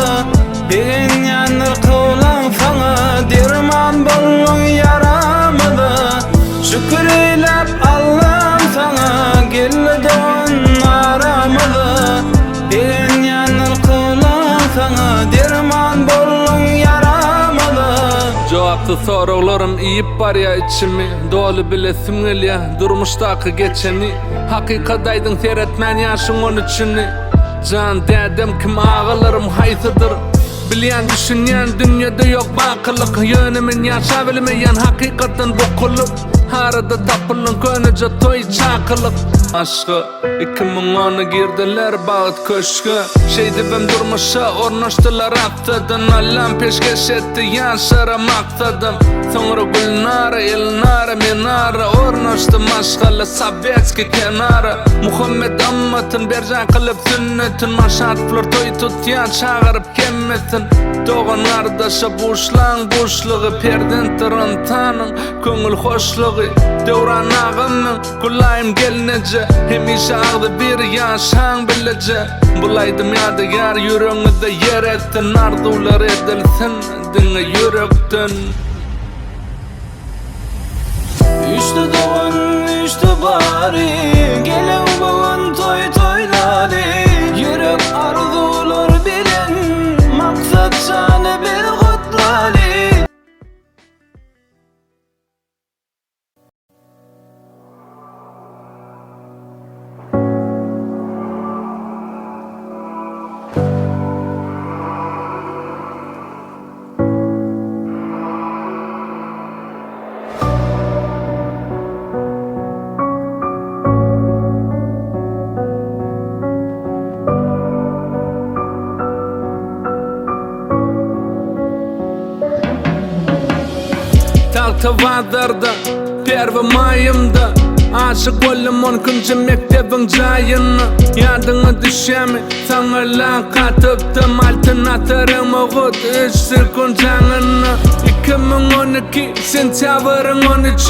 [SPEAKER 2] Bir yanır kılan sana Dirman bolun yaramalı Şükür eylep Allah'ım sana Gel doğan aramalı Bir yanır kılan sana Dirman bolun yaramalı
[SPEAKER 1] Cevapta Şu soruklarım iyip bar ya içimi Dolu bilesim gelya durmuştaki geçeni Hakikataydın seyretmen yaşın on içini Can dedem kim ağalarım haytıdır Bilyen düşünyen dünyada yok bakılık Yönümün yaşa bilmeyen hakikaten bokuluk Arada tapılın könüce toy çakılık Aşkı 2010'a girdiler bağıt köşkü Şeydibim durmuşa ornaştılar aptadan Allah'ım peşkeş etti yaşara maktadım Sonra gülnara, ilnara, minara Ornaştım aşkalı sabetski kenara Muhammed ammatın bercan kılıp sünnetin Maşat flörtoy tutyan çağırıp kemmetin Doğan ardaşa buşlan buşluğu Perden tırın tanın köngül hoşluğu Devran ağımın kulayım gelinece Hemişe ağdı bir yaşan bilece Bulaydım yadigar yüreğinde yer ettin Ardular edilsin dine yürekten
[SPEAKER 2] İşte doğan işte bari Gelen bugün toy toylari Yürek arzular bilen Maksat şanı bir kutlali
[SPEAKER 1] Tavadırda, pervi mayımda Aşık oldum on kunca mektebin cayını Yadını düşemi, sanırlan katıptım Altın atarım oğut, üçsür kuncanını 2012, sentyabrın 13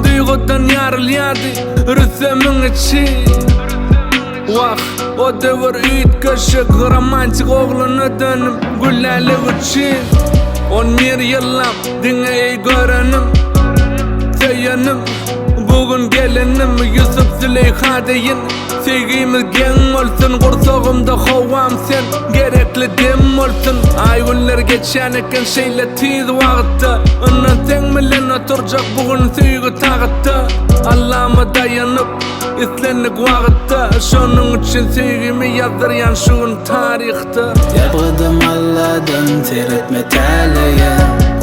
[SPEAKER 1] Duygudan yarılyadı, rüthemin içi Vah, o devir üyt köşük Romantik oğlunu dönüm, güllerlik için 11 yıllam, dünyayı görenim Teyyanım, bugün gelinim Yusuf Züleyha deyin Sevgimiz gen olsun Kursağımda hovam sen Gerekli dem olsun Ay günler geçen eken şeyle tiz vakitte Ondan sen bilen oturacak bugün süygü tağıtta Allah'ıma dayanıp İslenlik vakitte Şunun için sevgimi yazdıryan şuun tarihte
[SPEAKER 2] Yapıdım Allah'dan seyretme teleye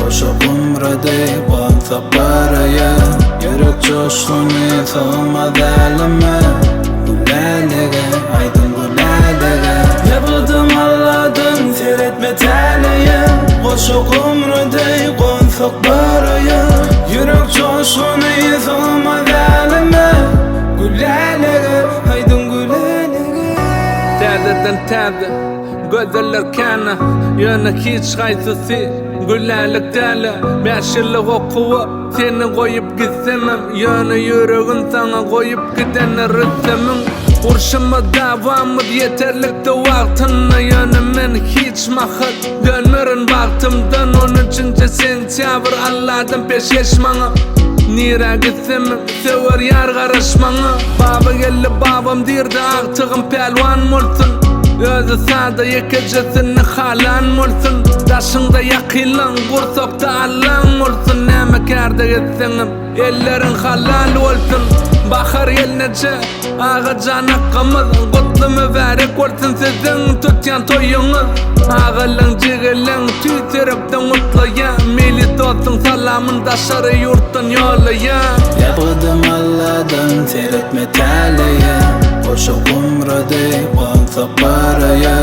[SPEAKER 2] Koşup umrede konsak paraya Yürek coşkunu soğumaz elime Gülelige, aydın gülelige Yapıdım Allah'dan seyretme teleye Koşup umrede konsak paraya Yürek coşkunu soğumaz elime Gülelige, aydın gülelige
[SPEAKER 1] Tədədən tədə Gözəller kana Yana hiç qaytısı Gülərlik dələ 5 yıllık okuva Seni koyup gitsemem Yana yüreğin sana koyup giden rüttemin Urşıma davamı yeterlikte vaktına Yana men hiç mahal Dönmerin vaktımdan 13. sentyabr Allah'tan peş geçmana Nira gitsemem sever yar karışmana Baba geldi babam dirdi Ağtığım pelvan mulsun Özü sağda yekecesini halan mulsun Taşında yakılan kursakta allan mulsun Neme kârda gitsenim ellerin halal olsun Bakar gelnece ağa canakımız Kutlu mübarek olsun sizin tutyan toyunuz Ağılın cigilin tüytürükten mutluya Milit olsun salamın taşarı yurttan yolaya
[SPEAKER 2] Yapıdım Allah'dan seyretme teleye Koşup umrede konsak paraya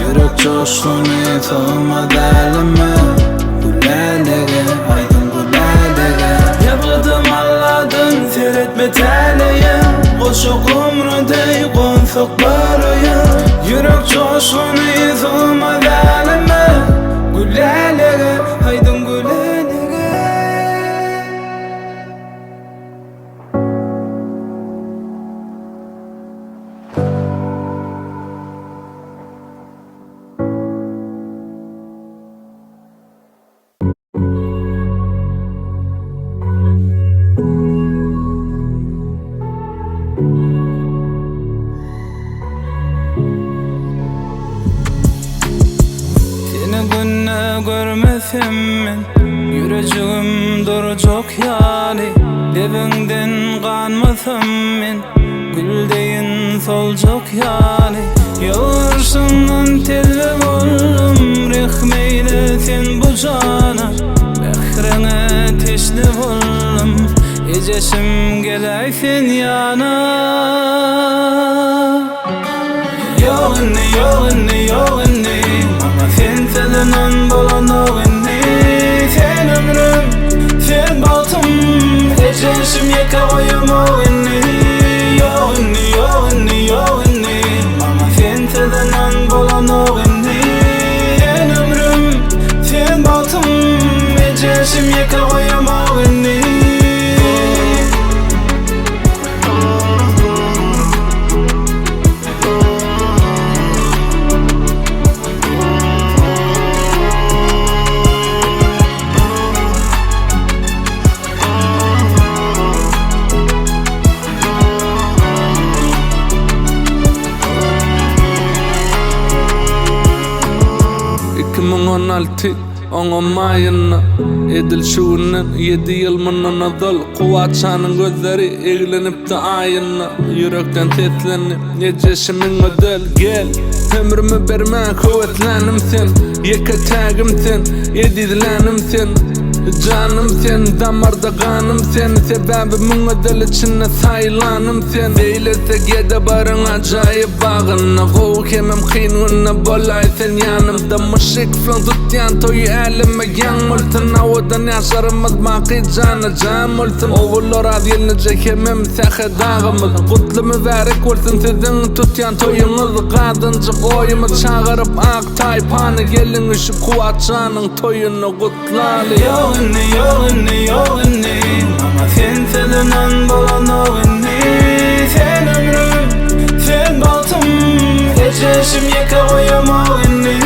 [SPEAKER 2] Yürek coşkunu soğumaz elime Gülelige, aydın gülelige Yapıdım Allah'dan seyretme teleye Koşup umrede konsak paraya Yürek coşkunu soğumaz elime Gülelige, aydın gülelige görmesem men
[SPEAKER 6] Yürücüğüm duracak yani, levinden kanmasam men, güldeyin solacak yani. Yollarşından telve oldum, rehmeyle sen bu cana. Behrene teşne oldum, eceşim gelay sen yana. Yok inni, yok inni, yok inni, ama sen selinden bolan o inni. Sen ömrüm, sen baltım, eceşim yakalayım o inni. Yok inni, yok inni, yok inni, ama sen selinden bolan o inni. Sen ömrüm, sen baltım, eceşim yakalayım o inni.
[SPEAKER 1] Oňa maýyna edil şuwunden 7 ýyl mundan azal Kuwatçanyň gözleri eglenipdi aýyna. Yürekden seslenip eceşimiň ödel gel. Ömrümi bermän höwetlänim sen, ýeke-tägim sen, ýedizlänim sen. Canım sen, damarda kanım sen, sebebimin ödel içinde saylanım sen. Eylese gede barın acayip bağına, gow kemem kyngyna bolay sen yanımda. Müşik falan tutyan toyu elime yanmultun, awadan yaşarımız baki cana camultun. Oğullar adyelince kemem sehe dağımız, kutlu mübarek olsun sizin tutyan toyunuz. Kadıncı koyumu çağırıp ak taypanı, gelin üşüp Kuwatçanyň toyunu kutlaly.
[SPEAKER 6] Yok inni, yok inni, yok inni, ama sen selinden bolan o inni. Sen ömrüm, sen baltım, eceşim yakalayım o inni.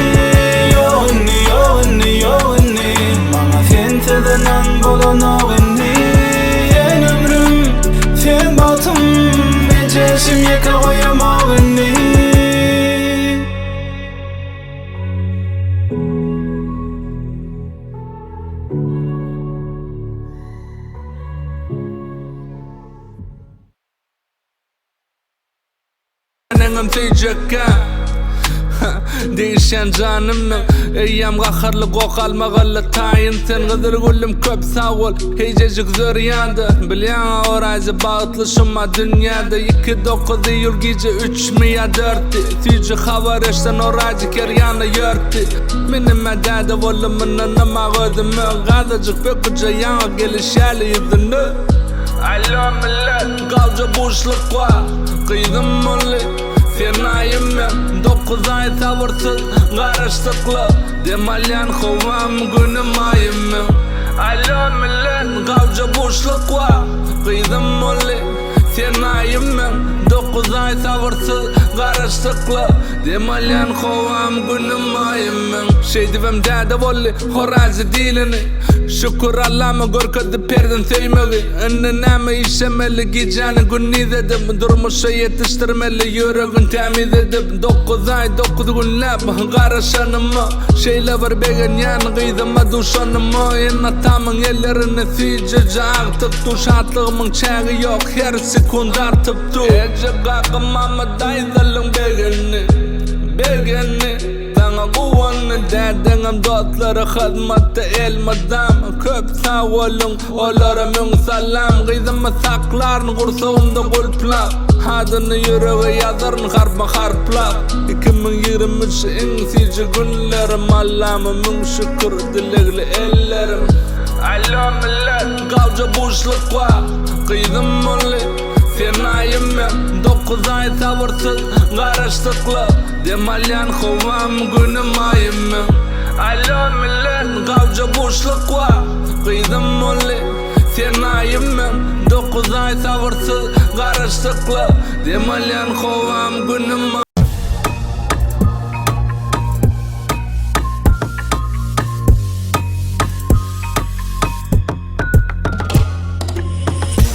[SPEAKER 6] Yok inni, yok inni, yok inni, ama sen selinden bolan o inni. Sen ömrüm, sen baltım, eceşim yakalayım o inni.
[SPEAKER 1] Nengem teyjekka değişen canımның eýýam gaharly gokalmagaly taýyn sen. Gyzyr gülüm köp sag bol, hejejik zörýände bilýän orazy bagtlyşyma dünýäde. 2-9 ýyl gije 3 miýa 4 tüji habar eşden orazy kerýany ýörtdi. Menim medäde bolumyny nima gözüme gazyjyk bekje ýaňa gelişäli ýüzüne. Allo millet, galja boşluk var, kıydym molly. Sen aýymmen 9 ay sabırsyz garaşdykly, demalýan howam günüm aýymmen. Allo millet, galja boşluk var, kıydym molly. Sen aýymmen 9 ay sabırsyz garaşdykly, demalýan howam günüm aýymmen. Şeýdibem däde bolly horazy dilini, şükür Allah'ma görkedi perdin söýmegi. Enne näme işemeli gijany günni dedim, durmuşa yetiştirmeli yüregin temiz edip. 9 ay 9 günläp garaşanymy, şeýle bir begen ýany gyzyma duşanymy. En atamyň ellerini süýje agtyp duşatlygymyň çägi ýok, her sekund artypdy. Eje gakymamy daýdalyň begeni Sana guwanny dädeňem dostlary hyzmatda elmadam. Köp sag bolun, olara müň salam. Gyzymy saklaryn gursagymda gulplap, hadyny ýürege ýazaryn harpa harplap. 2023 iň süýji günlerim, Allah'ma müň şükür dilegli ellerim. Allo millet, galja boşluk var, kıydym molly. Sen aýymmen 9 ay sabırsyz garaşdykly, demalýan howam günüm aýymmen. Allo millet, galja boşluk var, kıydym molly. Sen aýymmen 9 ay sabırsyz garaşdykly, demalýan howam günüm.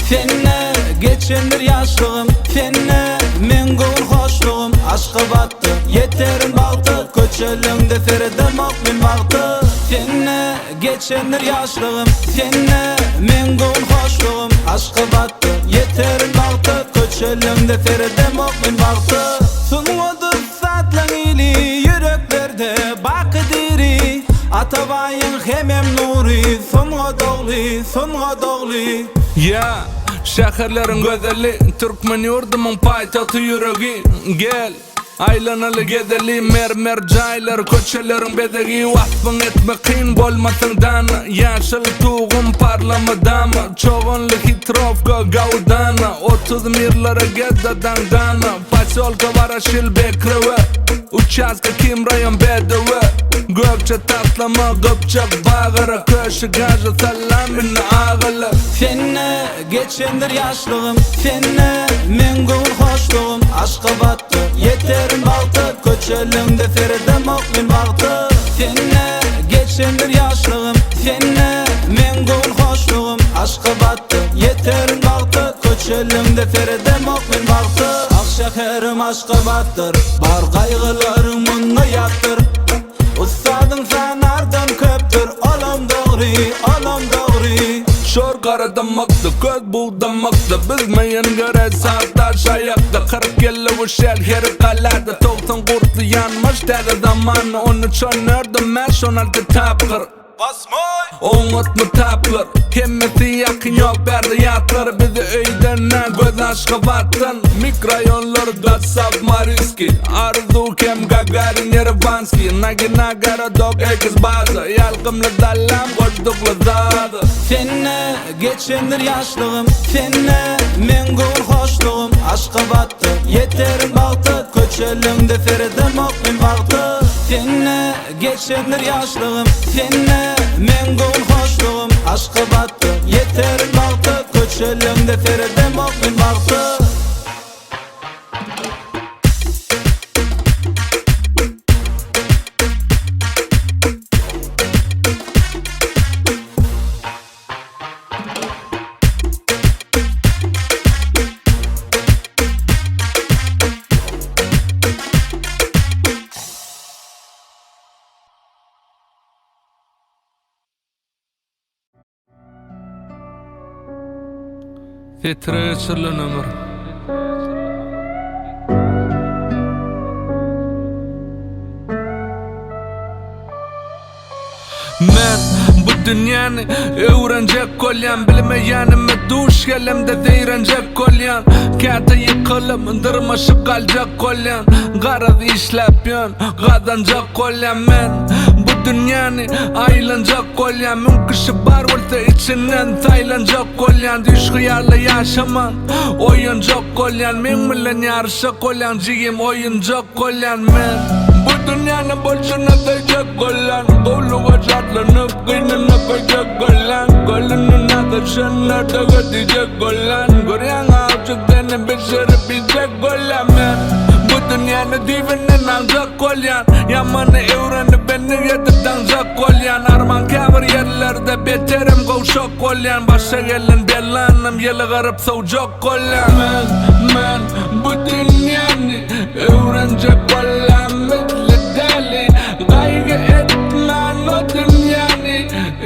[SPEAKER 6] Senne geçendir yaşlığım, senne men gol hoşluğum. Aşkı battı, yeterin baltı, köçelüңde serdemek min bagtı. Senne geçendir yaşlığım Senne men gol hoşluğum Aşka battı yeterin baktı Köçelimde feredem okmin baktı Sunmadı satlan ili yüreklerde bakı diri Atabayın hemem nuri Songa doğli
[SPEAKER 1] Ya şehirlerin gözeli Türkmen yurdumun paytahtı yüreği Gel aylanalı gedeli mermer caylar Köçelerin bedegi vasfın etme qiyin bolmasın dana Yaşıl tuğum parlamadama Çoğunlu hitrofka gavdana 30 mirlara geddadan dana Pasolka vara şil bekreve Uçazka kimrayan bedeve Gökçe taslama gıpçak bağıra Köşü gajı salamin ağılı
[SPEAKER 6] Senne geçendir yaşlığım Senne men gol hoşluğum Aşka battı yeterin baktı Köçelimde feredem okmin baktı Senne geçendir yaşlığım Senne men gol hoşluğum Aşka battı yeterin baktı Köçelimde feredem okmin baktı Akşeherim aşka battır Bar kaygılarımınla yattır Ustadın sanardan köptür Olam doğri
[SPEAKER 1] Şor qaradamakda, göz buğdamakda Bizmeyen göre sağda şayakda 40 yılı bu şel heri qalada 90 kurtlu yanmış deli zamanı 13 önürdüm ben 16 tapqır Oğutmu taplar Kemmeti yakın yok berdi yatlar Bizi öydenen göz aşkı battın Mikrayonlarda sapma riski Arzu kem Gagarin Yervanski Nagi nagara dog ekiz bazı Yalgımlı dallam koştuklu zadı
[SPEAKER 6] Senne geçendir yaşlığım Senne men gol hoşluğum Aşka battı yeterin baktı Köçelimde feredem okmin baktı Senne geçendir yaşlığım Senne men gol hoşluğum Aşka battı yeterin baktı Köçelimde feredem okmin baktı
[SPEAKER 1] Titre sırlan ömür Men bu dünyanı öğrenecek kolyan Bilmeyenime duş gelimde zeyrenecek kolyan Kata yıkılım dırmaşı kalacak kolyan Garaz işlep yön kazanacak kolyan Men bu dünyanı aylanacak kolyan Mümküşü bar olsa içinden saylanacak kolyan Düş hıyarla yaşaman oyuncak kolyan Men bilen yarışa kolyan Cigim oyuncak kolyan Men bu dünyanın bolşuna dayacak kolyan Koluğa çatlanıp kıynına koyacak kolyan Kolunun ateşine de götecek kolyan Göryan avcık dene beşerip yiyecek kolyan Men bu dünyanın divinden alacak kolyan Yamanı evrenip beni yetip danacak kolyan Arman kavir yerlerde beterim kovşok kolyan Başa gelen belanım yeli garip savcak kolyan Men bu dünyanı öğrenecek kolyan Mitli deli kaygı etmen o dünyanı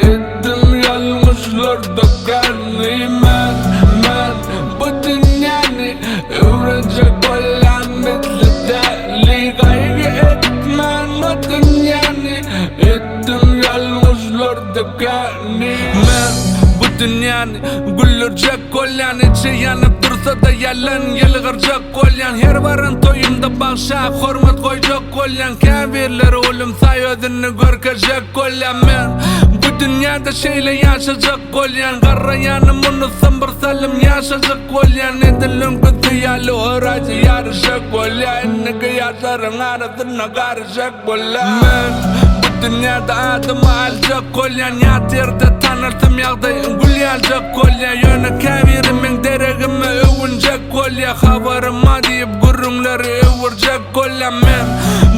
[SPEAKER 1] Ettim yalnızlarda karnı Men bu dünyanı öğrenecek kolyan Mitli deli kaygı etmen o dünyanı Ettim yalnızlarda karnı Men bu dünyanı güldürecek kolyan İçi yanıp dursa da yalan yılgıracak kolyan Her varın toyunda bağışa hormat koyacak kolyan Kabirler oğlum say ödünü görkecek kolyan Men bu dünyada şeyle yaşayacak kolyan Garrayanım onu sambır salim yaşayacak kolyan Edilin kutuyali oracı yarışacak kolyan Nege yaşarın arasına karışacak kolyan Men bu dünyada adımı alacak kolyan Yatırda tanırtım yağdayın gül yalacak kolyan Yönü kavirimin deregimi övünecek kolyan Havarıma deyip gurrunları övürcek kolyan Men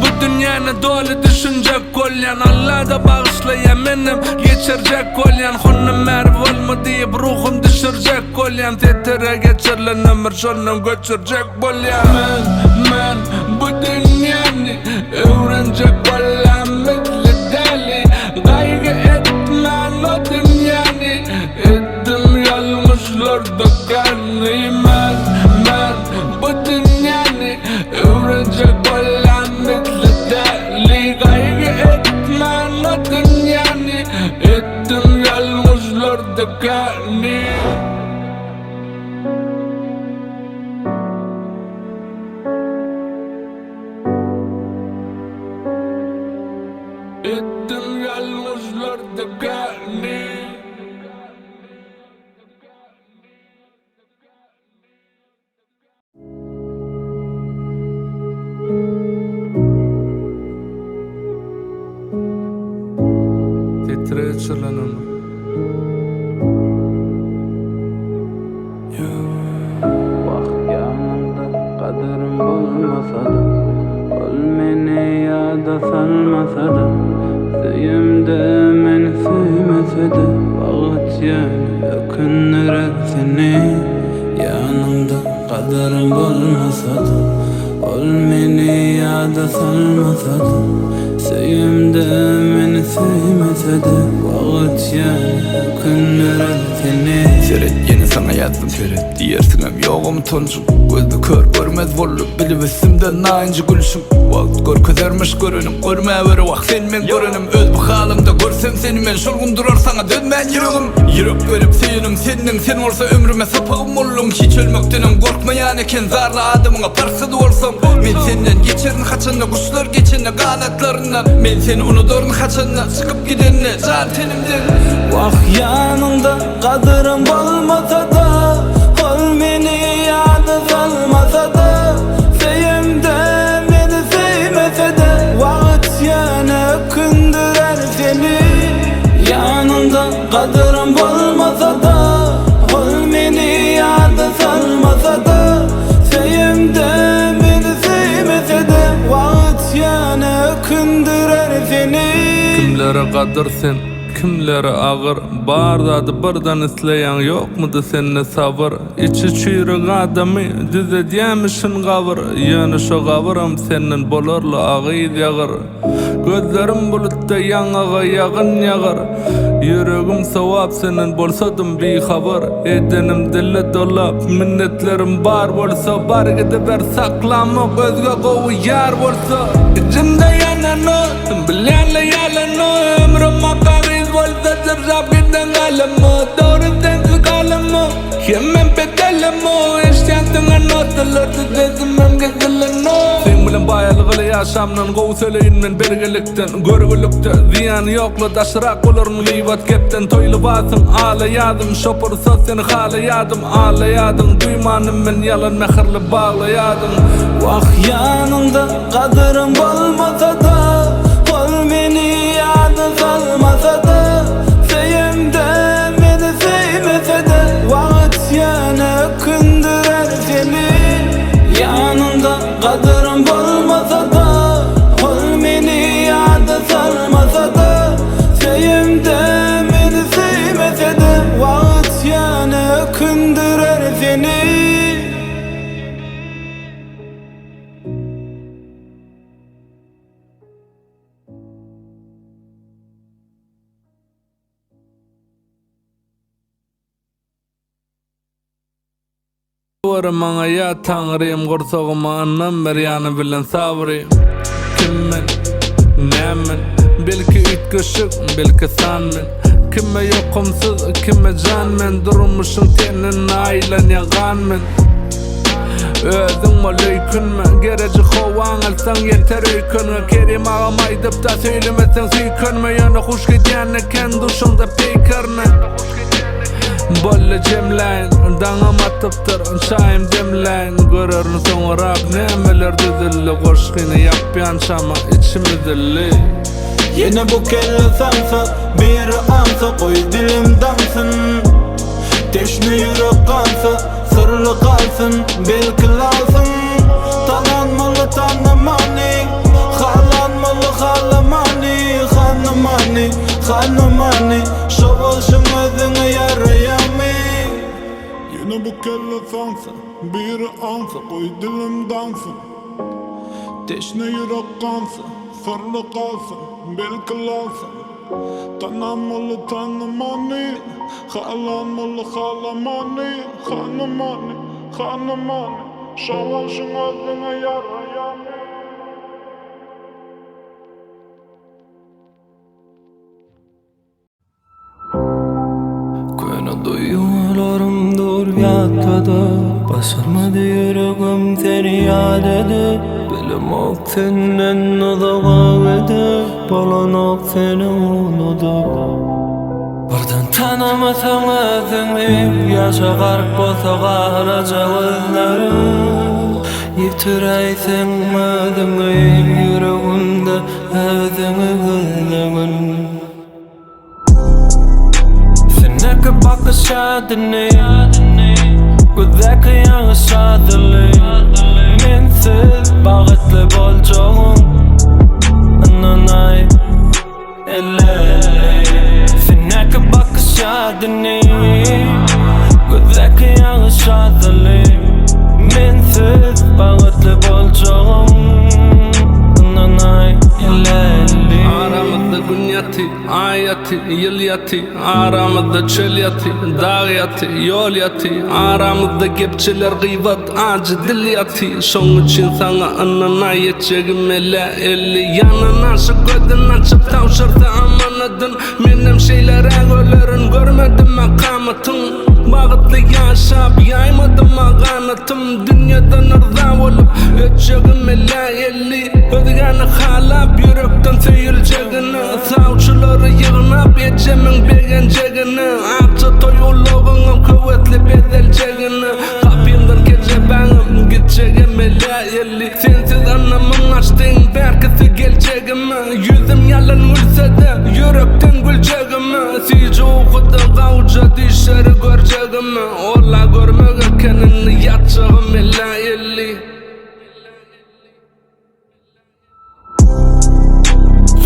[SPEAKER 1] bu dünyanı dolu düşünecek kolyan Allah da bağışlayan benim geçirecek kolyan Hunum merv olma deyip ruhum düşürecek kolyan Tetire geçirilen ömür şonun göçürecek kolyan Men bu dünyanı öğrenecek kolyan Mitli deli kaygı etmen gelni. Ettim yalnızlarda gelni. Titre çırlanım.
[SPEAKER 6] Bak yanımda kaderim bulmasa da, ol meni yada salmasa da, söyümde meni söymese de, vaqt yani ökünür seni. Yanımda kaderim bulmasa da, ol meni yada salmasa da, söyümde meni söymese de, vaqt yani ökünür seni.
[SPEAKER 3] Seret yeni sana yazdım seret diyersin hem yoğum toncum. Gözde kör görmez bolup bilip üstümden nainci gülüşüm. Vakt gör közermiş görünüm, görmeye veri vak sen men görünüm. Öz bu halimde görsem seni men şolgun durar sana dönmen yüreğim. Yürek verip seyinim senin, sen olsa ömrüme sapağım ollum. Hiç ölmektenim korkmayan eken zarla adımına parsıdı olsam. Men senden geçerin kaçanla kuşlar geçenle kanatlarından. Men seni unuturun kaçanla çıkıp gidenle can tenimden.
[SPEAKER 6] Vah yanında kaderim bulmasa da, ol meni yada salmasa da, söyümde meni söymese de, vaqt yana ökündürer seni. Yanında kaderim bulmasa da, ol meni yada salmasa da, söyümde meni söymese de, vaqt yana ökündürer seni.
[SPEAKER 1] Kimlere kadir sen, kimlere ağır. Bardadı birden isleyen yok mudu senne sabır. İçi çüyrük adamı düz edyemişin gavır. Yani şu gavırım senin bolurlu ağıydı yağır. Gözlerim bulutta yanağa yağın yağır. Yüreğim sevap senin bolsadım bir haber. Edenim dille dolap minnetlerim bar bolsa, bar gidiver saklamak özge kovu yar bolsa. İçimde yanan o, bilenle yalan o. Ömrüm akariz bolsa zırzap giden kalımı. Doğru sensiz kalımı, hemen bedelimi. Eşyantına notaları tezimem gezilen o. Sen bilen bayalığıyla yaşamdan kovu söyleyin men belgelikten. Görgülükte ziyan yoklu taşırak olurun gıybat kepten. Toylu basın ağlayadım, şopursa seni halayadım. Ağlayadım, duymanım men yalan mehirli bağlayadım.
[SPEAKER 6] Vah yanında kaderim bulmasa da, ol meni yada salmasa da, söyümde meni söymese de, vaqt yana ökündürer seni. Yanında kaderim bulmasa da, ol meni yada salmasa da, söyümde meni söymese de, vaqt yana ökündürer seni.
[SPEAKER 1] Varmana ya Tanrıyım, kursağıma anlam ver yanı bilen sabrıyım. Kimmen, nemen, belki ütküşük, belki sanmen. Kime yokumsuz, kime canmen. Durmuşun tenin ailen yağanmen. Özün mü löykünme, gereci kovan alsan yeter öykünme. Kerim ağam aydıp da söylemesen süykünme. Yana hoş gidiyanne kendi duşunda peykirne. Bolle cemleyin, dağım atıptır, çayım demleyin. Görürün sonra nemeler düzüllü, koşkini yapyan şama içimi dilli.
[SPEAKER 6] Yine bu kelle sansa, bir ansa koy dilim dansın. Teşne yürek kansa, sırlı kalsın, belki lazım. Tananmalı tanımani, halanmalı halamani. Hanımani, hanımani, şovalşım özüne yarayami.
[SPEAKER 7] Yine bu kelle sansa, bir ansa koy dilim dansın. Teşne yürek kansa, sırlı kalsın, belki lazım. Tanımalı tanımani, halanmalı halamani. Hanımani, hanımani, şovalşım özüne yarayami.
[SPEAKER 2] yatladı. Basamadı yüreğim seni yad edip. Bilemek senden uzağa edip. Balanak seni unutup. Birden tanımasam özünü, yaşa garip bolsa garaca gözlerim. Yitireysen özünü, yüreğimde özünü gözlemin. Seneki bakış adını, güzdeki yanlış adını. Mensiz bağıtlı bolcağım, ananay elle. Seneki bakış adını, güzdeki yanlış adını. Mensiz bağıtlı bolcağım, ananay elle.
[SPEAKER 1] Aramızda gün yatı, ay yatı, yıl yatı. Aramızda çöl yatı, dağ yatı, yol yatı. Aramızda gepçeler gıybat, acı dil yatı. Şoň için sana anana yetjegim ele elli. Yanına şu gözün açıp tavşırsa amanadın. Menem şeylere ölerin görmedim makamatın. Bağıtlı yaşap yaymadım ağanatım. Dünyadan ırza olup ötjegim ele elli. Ödgeni halap yürekten seyircegini. Savçıları yığınap ecemin begencegini. Akça toyulluğunum kuvvetli bedeljegini. Kapyından gece benim gidecegim ele elli. Sensiz anamın açtığın berkisi geljegimi. Yüzüm yalan ülse de yürekten güljegimi. Sice okuda gavca dişleri görjegimi. Ola görmege kenini yatjagım ele elli.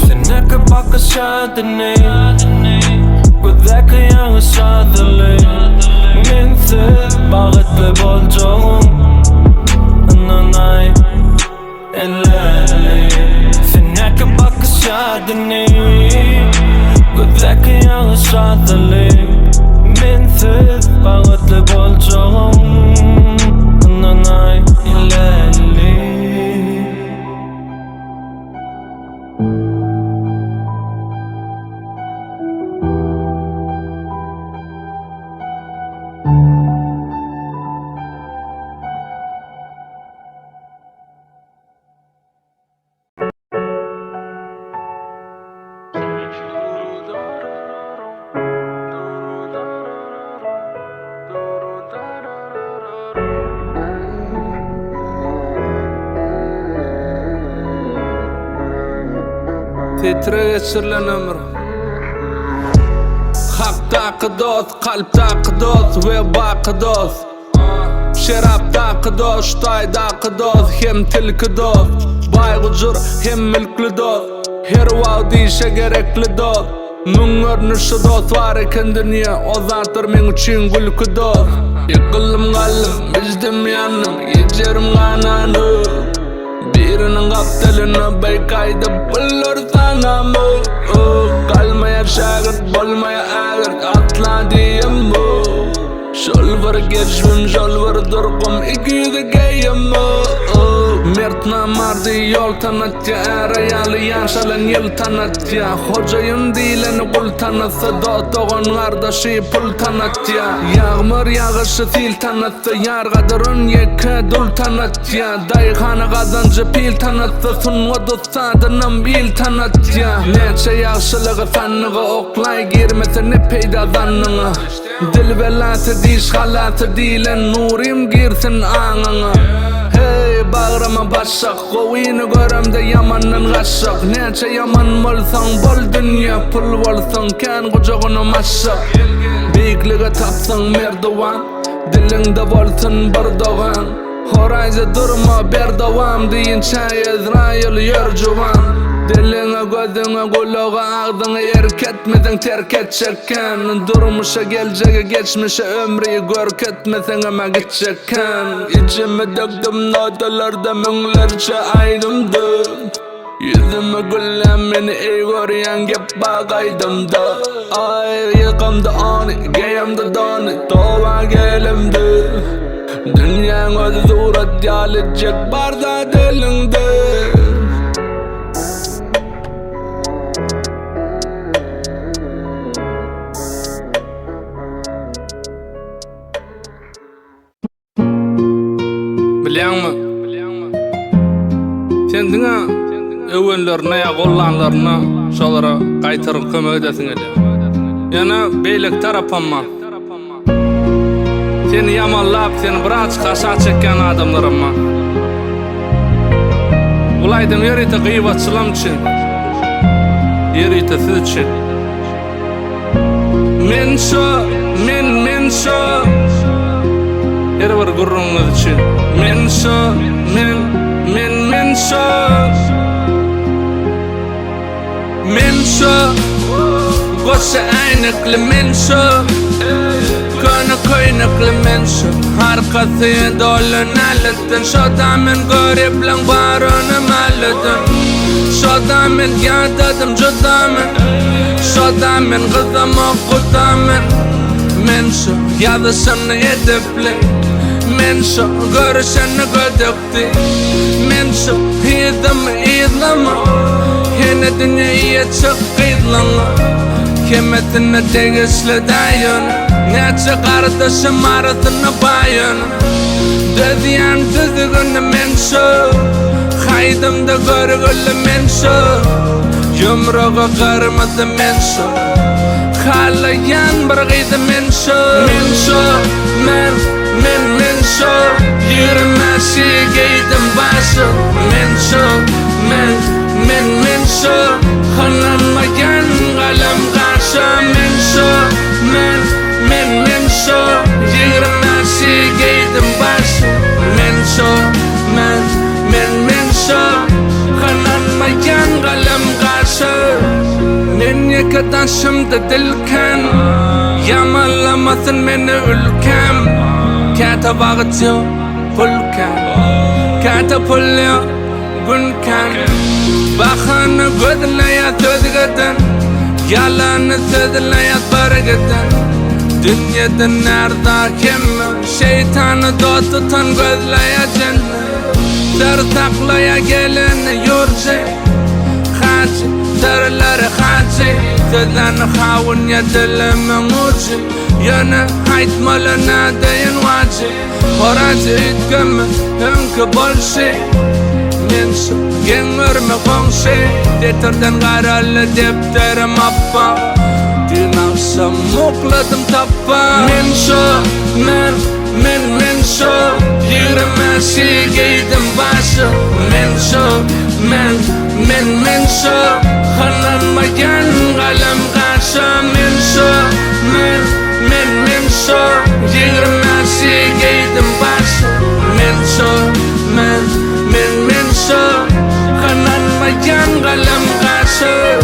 [SPEAKER 2] Seneki bakış adını, güzdeki yanlış adını. Mensiz bağıtlı bolcağım, ananay elle. Seneki bakış adını, güzdeki yanlış adını. Mensiz bağıtlı bolcağım, ananay elle.
[SPEAKER 1] Titre geçirilen ömrüm. Haktaki dost, kalptaki dost ve baki dost. Şeraptaki dost, ştaydaki dost, hem tilki dost. Baygucur hem mülklü dost. Her vav deyişe gerekli dost. Müň görnüşi dost var eken dünya, o zatlar men üçin gülkü dost. Yıkılım gallım, bizdim yanım, yejerim gananı. Birinin kaptelini beykaydı bulur sanamı. Kalmaya şagırt, bolmaya ağırt, atla diyem bu. Şol var geçmim, şol var durgum, iki yüzü geyem bu. Mert namardı yol tanıtya, erayalı yanşalan yıl tanıtya. Hocayın dileni kul tanıtsa, doğduğun kardeşi pul tanıtya. Yağmur yağışı sil tanıtsa, yargadırın yeke dul tanıtya. Dayıhanı kazancı pil tanıtsa, sunma dostadının bil tanıtya. Neçe yaşılığı sanlığı oklay girmese ne peyda zannığı. Dil belası diş halası dilen nurim girsin anına. Hey bağrıma başak, kovini göremde yamanın gaşak. Neçe yaman bolsan bol dünya, pul bolsan ken kucağını maşak. Beyikliğe tapsan merdivan, dilinde bolsun bir doğan. Horayza durma berdavam deyin çay Ezrail yörcüvan. Diline gözüne kulağa ağzını erk etmeden terk edecekken. Durmuşa geleceğe geçmişe ömrü görk etmesen ama gidecekken. İçime döktüm notalarda münlerce aydımdı. Yüzüme gülen beni iyi görüyen gep bağaydımdı. Ay yıkamdı onu, geyemdi donu, doğma gelimdi. Dünyanın özü zurat yalicek barda dilinde. Sen diňe öwünlerine ya gollanlaryna şolara gaýtaryp kömek edesin ele. Ýana beýlek tarapama. Seni ýamanlap, seni biraz gaşa çekýän adamlarama. Ulaydan ýerite gıýbatçylam üçin. Ýerite siz üçin. Men şo her bir gurrunuz üçin. Men şo goşa aynykly men şo kana koynakly men şo harkasy dolanalytyn şoda men görüplen barony malytyn şoda men ýadadım judamen şoda men gyzam okudamen men şo ýazyşyny edipli men şo görüşeni gödükdi men şo izlama hene dünyaya çıkıydlana kemetine tegisli dayan neçe kardeşim arasını bayan dediyen düzgünü men şo haydımda görgülü men şo yumruğa kırmadı men şo halayan bir gıydı men şo men şo yürümesi giydim başı men şo hananmayan galam gaşa men şo yürümesi giydim başı men şo hananmayan galam gaşa men yekadaşımda dilken yamalamasın meni ülkem kata bağıtyo pulken kata pulyo günken bakanı gözleye tözgeden yalanı sözleye bargeden dünyada nerede kim şeytanı dostutan gözleye cennet sır saklaya geleni yurcu hacı sırları hacı sözlerini havun ya dilimin ucu yana haytmalına deyin vacı horacı itkimi hünkü bolşi men şo geňörme goňşy detirden garaly depterim appa dinaşam mukladym tappa men şo yürümesi giydim başı men şo hananmayan galam gaşa men şo yürümesi giydim başı men şo hananmayan galam gaşa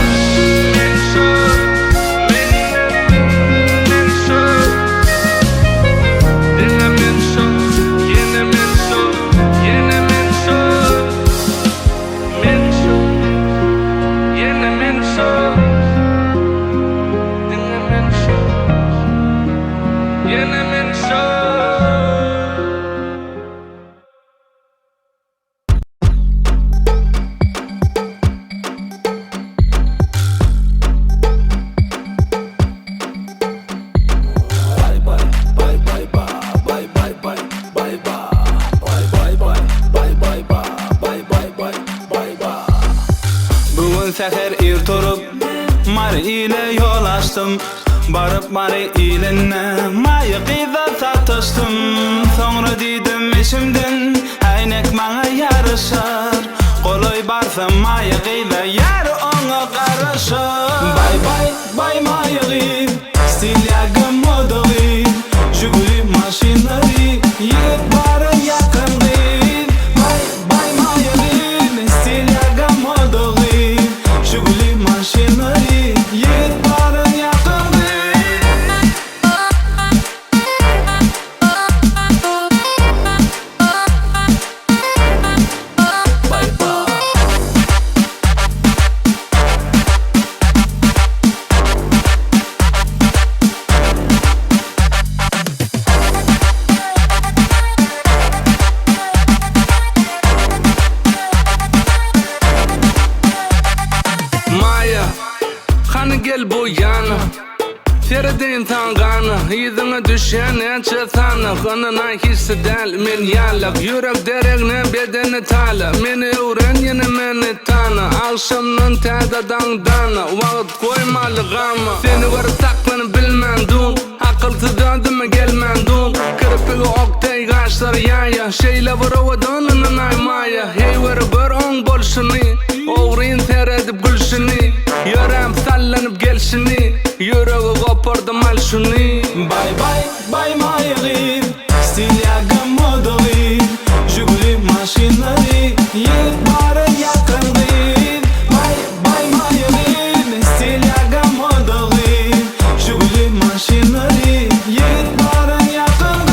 [SPEAKER 6] Seher irtorup Mari ile yol açtım Barıp Mari iline Mayı qıyda tartıştım Sonra dedim içimden Aynek bana yarışar Kolay barsa Mayı qıyda Yar ona karışar Bay Mayı qıyda Stilyagım modu qıyda Jiguli maşinları Yigit barın yakın qıyda Bay Mayı qıyda Stilyagım modu qıyda Jiguli maşinları Yigit barın yakın
[SPEAKER 1] Serdeyin tangana Yidine düşen ençe sana Kanına hissedel men yalak Yürek derekne bedeni tala Meni öğren yine meni tana Akşamdan tadadan dana Vaqt koymalı gama Seni var taklanı bilmen dun Akılsız döndüme gelmen dun Kırpığı oktay gaçlar yaya Şeyle var ovadonunun aymaya Hey var bir on bolşunu Oğrin seyredip gülşini Yörem sallanıp gelşini Yüreği kopardım al şunu
[SPEAKER 6] Bye bye bye mayıgim Stilyaga modogim Juguli maşinari Yıl barı yakındım Bye bye mayıgim Stilyaga modogim Juguli maşinari Yıl barı yakındım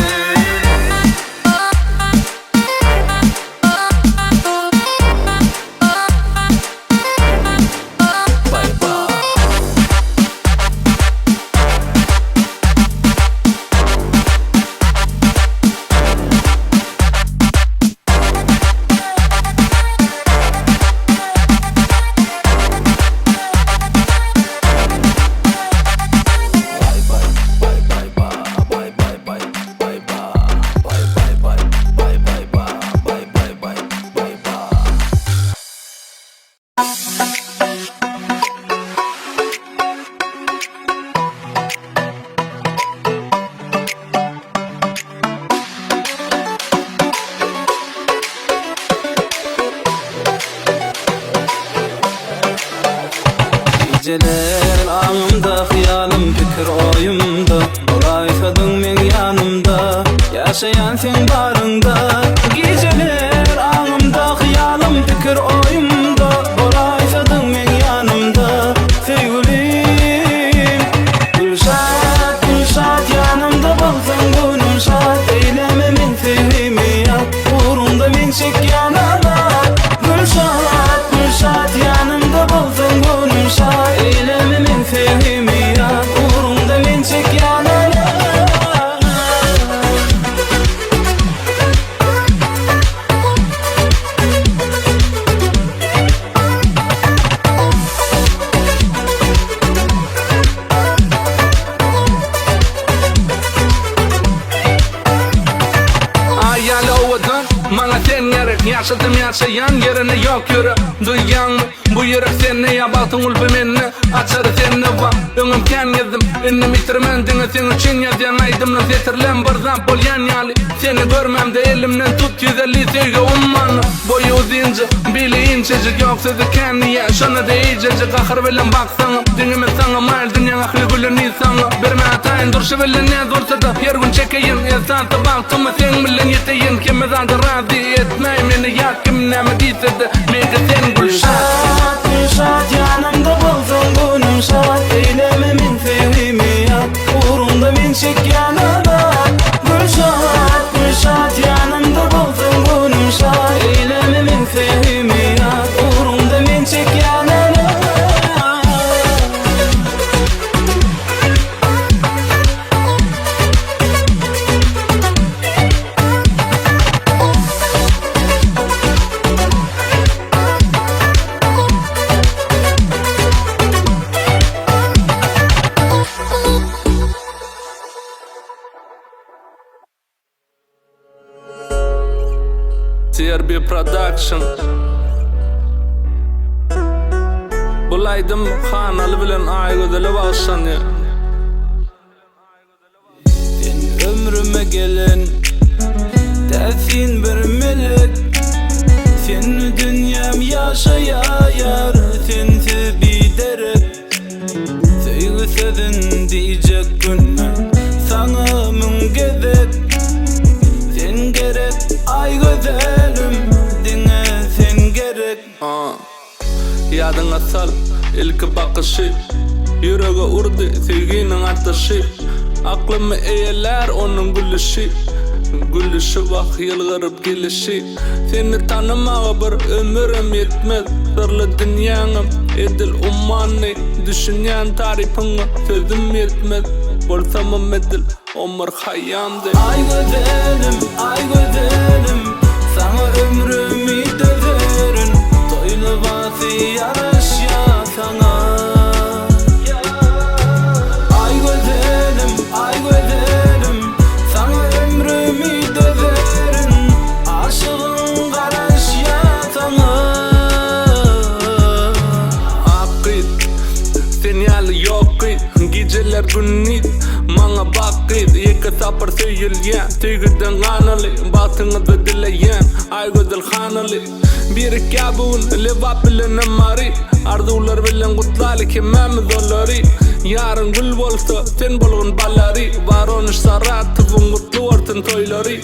[SPEAKER 6] Geceler ağımda, hayalim fikir oyumda Olaysadın men yanımda, yaşayan sen barında Geceler ağımda, hayalim fikir oyumda Olaysadın men yanımda, sevgilim Gülşat, Gülşat yanımda bolsan gönlüm şat Eyleme men sevgimi yap, uğrunda men çek yanına Gülşat, Gülşat yanımda bolsan gönlüm şat Eyleme men sevgimi yap, uğrunda men çek yanına
[SPEAKER 1] Ayala ovadan Mana sen gerek Yaşadım yaşayan yerine yok yürü Duyan mı? Bu yürek seni yabaktın ulpi minni Açarı seni var Öngüm ken yedim İnnim itirmen dine sen için yazyan aydımla Zetirlen barzan polyan yali Seni görmem de elimden tut 150 sevgi ummanı Boyu uzayınca bili incecik yok sözü kendiye Şana da iyicecik ahır bilen baksana Dinime sana mal dünyan ahli gülünü sana Bir matayin durşu bilen ne zorsa da Yer gün çekeyin Esanta baktım sen bilen yeteyin Kime zandı razı etmey Meni yak kim neme diyse de Mega sen Gülşat
[SPEAKER 6] Gülşat yanımda bolsan gönlüm şat Eyleme men sevgimi yap, uğrunda men çek yanına Gülşat, Gülşat yanımda bolsan gönlüm şat Eyleme men sevgimi yap, uğrunda men çek yanına
[SPEAKER 1] TRB Production Bulaydım Hanalı bilen Aygödeli bağışsan ya
[SPEAKER 6] Sen ömrüme gelen Defin bir melek Sen dünyam yaşayayar Sensiz bir derek Sevgi sözün diyecek günler Sana mün gezek Sen gerek ay güzelim Dine sen gerek
[SPEAKER 1] Yadına sal ilk bakışı Yüreğe urdu sevginin ateşi Aklımı eğiler onun gülüşü Gülüşü bak yılgırıp gelişi Seni tanımağa bir ömürüm yetmez Sırlı dünyanım edil ummanı Düşünen tarifini sözüm yetmez Bolsamım edil omur hayyamdı
[SPEAKER 6] Ay güzelim Sana ömrümü döverim Doylu vasi yarış ya sana Ay güzelim
[SPEAKER 1] tapır tüyülgen Tüygüden kanalı Batını dileyen Ay gözül kanalı Bir kabun Levap bilen mari Ardular bilen kutlalı Kememiz olari Yarın gül bolsa Ten bolgun balari Varonuş sarat Tıvın kutlu ortun toylari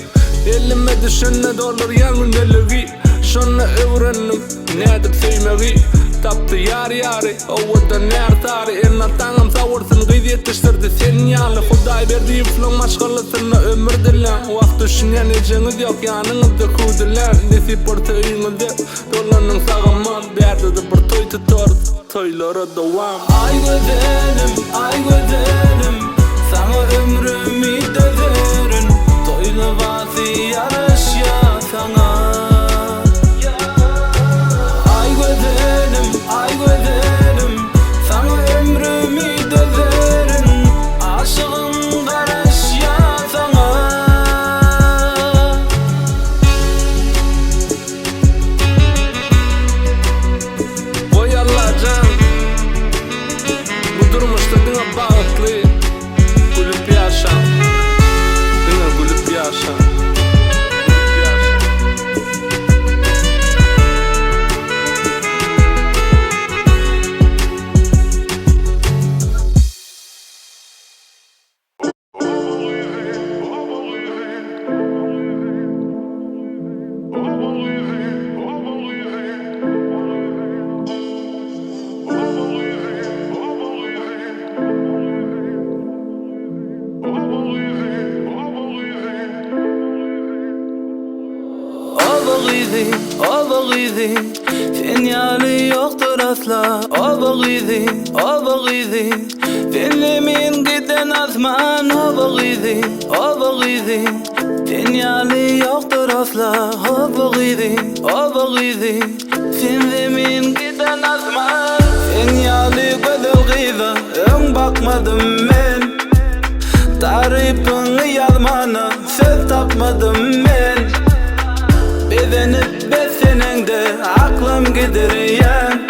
[SPEAKER 1] Elime düşünne dolar yangın elegi Şonna öğrendim Nedir sevmegi Taptı yari Ovadan nertari Enna tangam savursun Gıydı yetiştirdi sen yanlı Huday verdi iflon maşgalısına ömür dilen Vakt düşünen eceniz yok yanınızda kudilen Nesip ortağınızda Dolanın sağaman Derdi de bir toy tutar Toylara devam
[SPEAKER 6] Ay güzelim Sana ömrümü döverim Toylu vasi yarış ya sana Ay güzelim Sana ömrümü döverim Aşığım karış ya sana
[SPEAKER 1] Oy Allah can Bu durmuşta dine bağıtlı Gülüp yaşa Dine gülüp yaşa
[SPEAKER 6] O bağıydı Fenyali yoktur asla O bağıydı Fenlemin giden azman O bağıydı Fenyali yoktur asla O bağıydı Fenlemin giden azman Fenyali gözül gıydı Ön bakmadım ben Tarifini yazmana Söz tapmadım ben Bedenip besenende aklım gidiren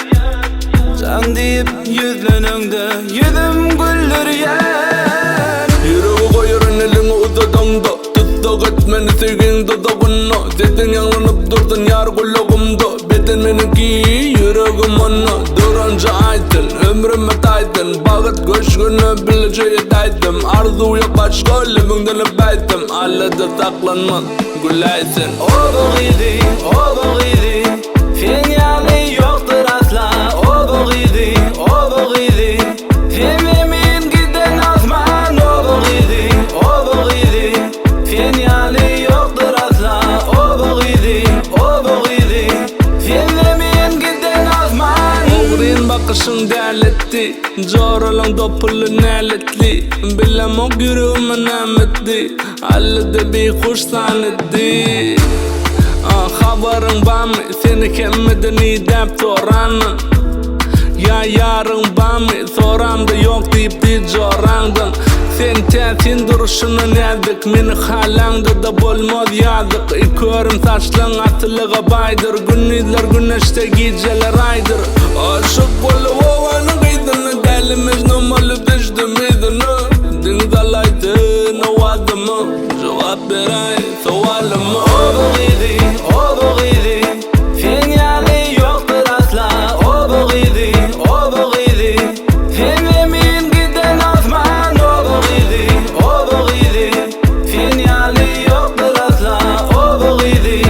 [SPEAKER 6] Can deyip yüzlenende yüzüm güldüryen
[SPEAKER 1] Yüreği koyarın elini udadanda Tutsak etmeni sevgin dudağına Zedin yanlanıp durdun yar kulağımda Beden meniki yüreğim ana Duranca aydın ömrüme taydın Bağıt göçkünü bileceği daydım Arzuya başka livingden öpeydim Allada saklanmaz gülaysin
[SPEAKER 6] O bağıydı Fenyali yoktur asla O bağıydı Fememin giden azman O bağıydı Fenyali yoktur asla O bağıydı Fememin giden azman
[SPEAKER 1] Oğrin bakışın derletti Coralan dopulu neletli Bilem o yüreğimin emetti Allada bir kuş sanetti Havarın bami Seni kemmeden iyi deyip soranın Ya yarın bami Soramda yok deyip di corandın Sen tesin duruşunu nezik Meni halangda da bolmaz yazık İkörüm saçlığın atılığa baydır Günnizler güneşte geceler aydır Aşık bolu ovanı gıydını Deli mecnum olup düştüm izini Deniz alaydın o adımı Cevap beray sualımı
[SPEAKER 6] O bağıydı Fenyali yoktur asla O bağıydı Fememin giden azman O bağıydı Fenyali yoktur asla O bağıydı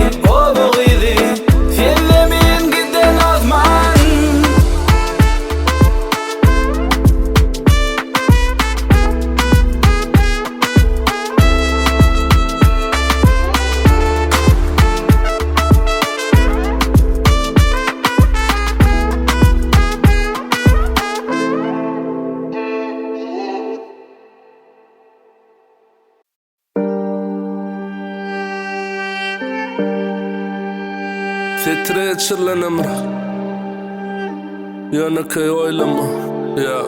[SPEAKER 6] Fememin giden azman
[SPEAKER 1] Titre çırlan emra Yanıkı oylama Ya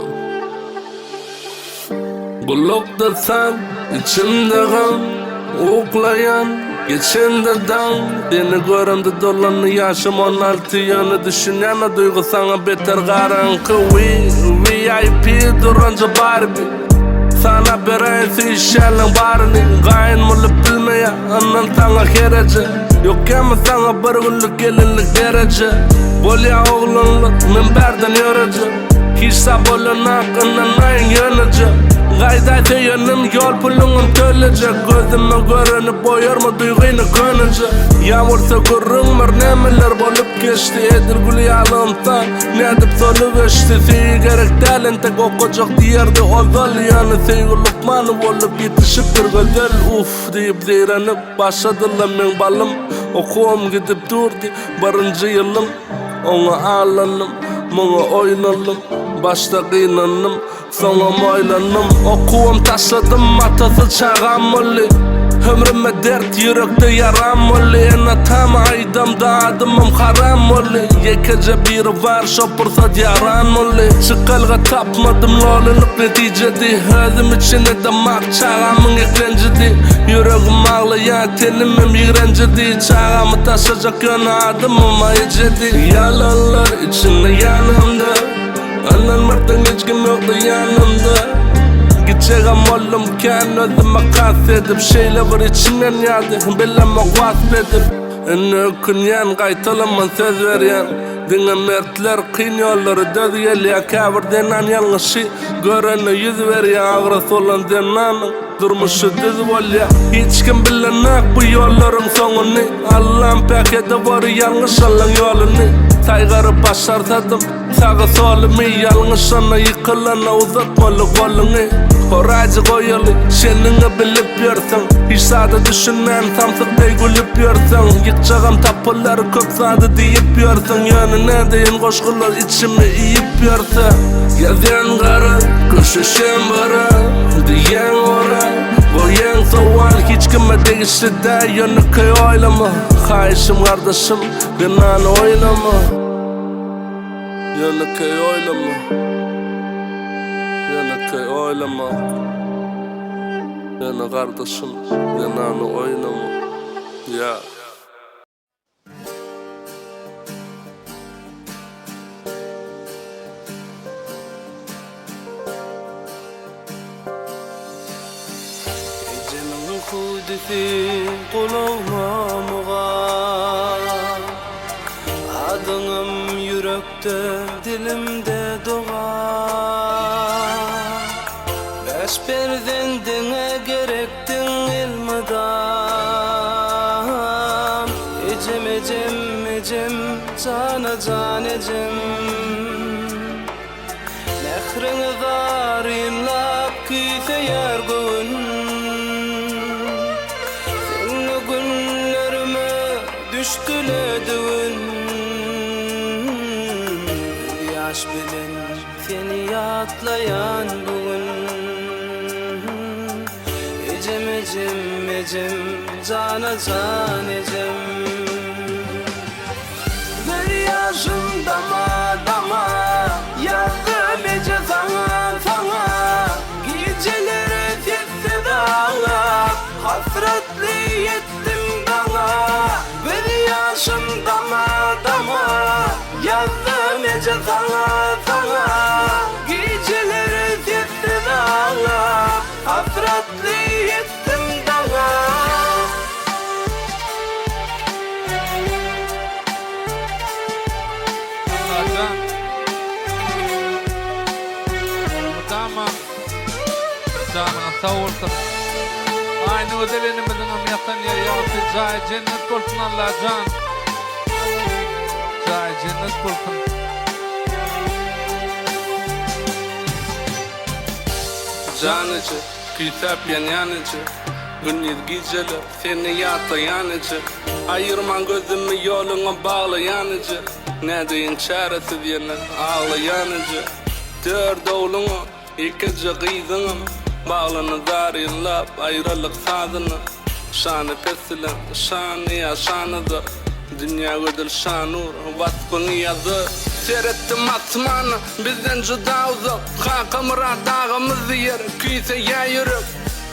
[SPEAKER 1] Gullukta sen içimde gam Uklayan geçende dam Beni görümde dolanı yaşım 16 yanı düşüneme duygu sana beter garankı VIP duranca Barbie sana beren seyşelin barını Gayn mulu bilmeye annan sana kerece Yok emi sana bir günlük gelinlik derece Bolya oğlunluk men berden yörece Kisa bolunak annan ayın yönece Gayda teyenin yol pulunun tölecek Gözüme görünüp boyarma duyguynu könecek Yağmursa görünmür nemeler bolup geçti Edirgül yalımtan nedip solu geçti Seyi gerek delen tek okacak diyerde ozal Yani seyi lukmanı bolup yetişip bir güzel Uf deyip zeyrenip başladılar men balım Okuğum gidip durdu barıncı yılım Ona ağlanım, ona oynalım Başta kıynanım, sonra moylanım Okuğum taşladım, atası çağam oli Ömrüme dert, yürekte yaram oli En atam aydamda adımım haram oli Yekece biri var, şopursa yaran oli Çıkalga tapmadım, loluluk neticedi Özüm içine damak, çağamın eklencedi Yüreğim ağlayan, tenimim yigrencedi Çağamı taşacak yönü adımım ayıcedi Yalanlar içinde yanımda Anan martan hiç kim yoktu yanımda Gideceğim oğlumken özüme kastetip Şeyle var içimden yadı bileme vasfedip Önü yan kaytalaman söz veriyen Dine mertler kıyın yolları döz geliyor Kavur denen yanlışı görene yüz veriyor Ağrısı olan denanın durmuşu düz bolya Hiç kim bilenek bu yolların sonunu Allah'ın pekede var yanlış alan yolunu Saygarı başartadım sağı solumu Yanlışana yıkılana uzatmalı kolunu Horacı koyalı senini bilip yersen Hiç sade düşünmen samsık dey gülüp yersen Yıkacağım tapıları köp sade deyip yersen Yönüne deyin koşkular içimi iyip yersen Gezen karı, kışışın bara Diyen ora, boyen soğal Hiç kime değişti de yönü köy oylama Kayışım kardeşim, gınan oylama Yönü köy oylama Yönü köy oylama Yönü kardeşim, gınan oylama Ya Gecenin kudüsü kulağıma muğar Adınım yürekte dilimde doğar Beş berzendine gerektin ilmidam Ecem ecem ecem cana can ecem Nehrini zarimlap küse yargın Seni günlerime düştüle düğün Yaş bilen seni yatlayan bugün Ecem ecem ecem cana can ecem Bir yaşım dama dama yazdım ece sana sana Geceleri sessiz ağlar hasretli yettim bana Bir yaşım dama dama yazdım ece sana sana Geceleri sessiz ağlar hasretli yettim bana Canına savursun Aynı ödelenimizin amyaktan ya yağısı Cahil cennet olsun Allah can Cahil cennet olsun Canıcı, kitap yanıcı Gündüz geceler seni yata yanıcı Ayırman gözümü yoluna bağlı yanıcı Ne deyin çaresiz yana ağla yanıcı Dört oğlunu ikici kıydınım Bağlanı darıyınlap ayrılık sadını Şanı pesilen şanı yaşanıdır Dünya ödül şanur vasfını yazı Seyrettim atmanı bizden juda uzak Kanka murat dağımızı yer küyse ya yürük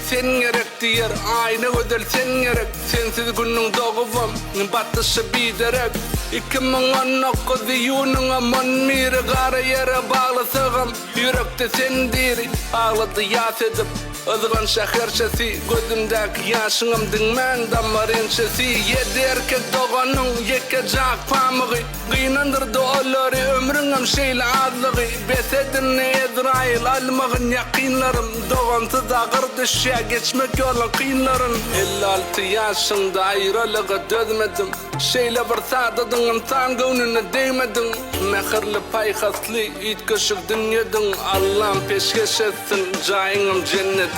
[SPEAKER 1] Sen gerek diyer aynı ödül sen gerek Sensiz günün doğuvam batışı biderek 2019 iyununa mon miri gara yere bağlasığım yürekte sen diri ağladı yas edip Özgan şehirçesi gözümdeki yaşınım dinmen damarinçesi Yedi erkek doğanın yekecek pamıgı Gıynandırdı olları ömrünüm şeyle azlığı Besedin Ezrail almağın yakinlarım Doğansız ağır düşe geçmek yolun kıyınların 56 yaşında ayrılığı dözmedim Şeyle bir sadadın insan gönlüne değmedim Mehirli paykaslı itkışık dünyadın Allah'ın peşkeş etsin cayınım cennetin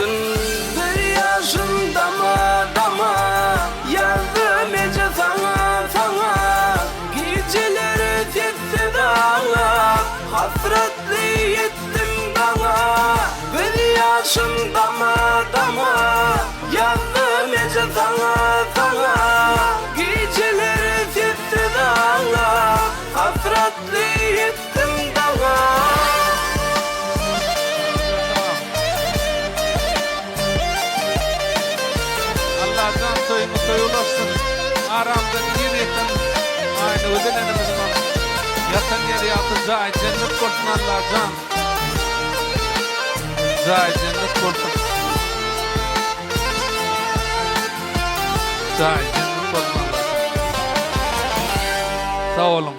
[SPEAKER 2] Bir yaşında dama yazdım ece sana Geceleri sessiz ağla hasretli yettim bana Bir yaşında dama yazdım ece sana Geceleri sessiz ağla hasretli yettim bana
[SPEAKER 1] Allah'tan soyumu soyulasın Aramda bir yakın Aynı ödelenimizin olsun Yatan yer yatıcağı cennet korkun Allah'tan Zay cennet korkun Zay cennet korkun Allah'tan Sağ olun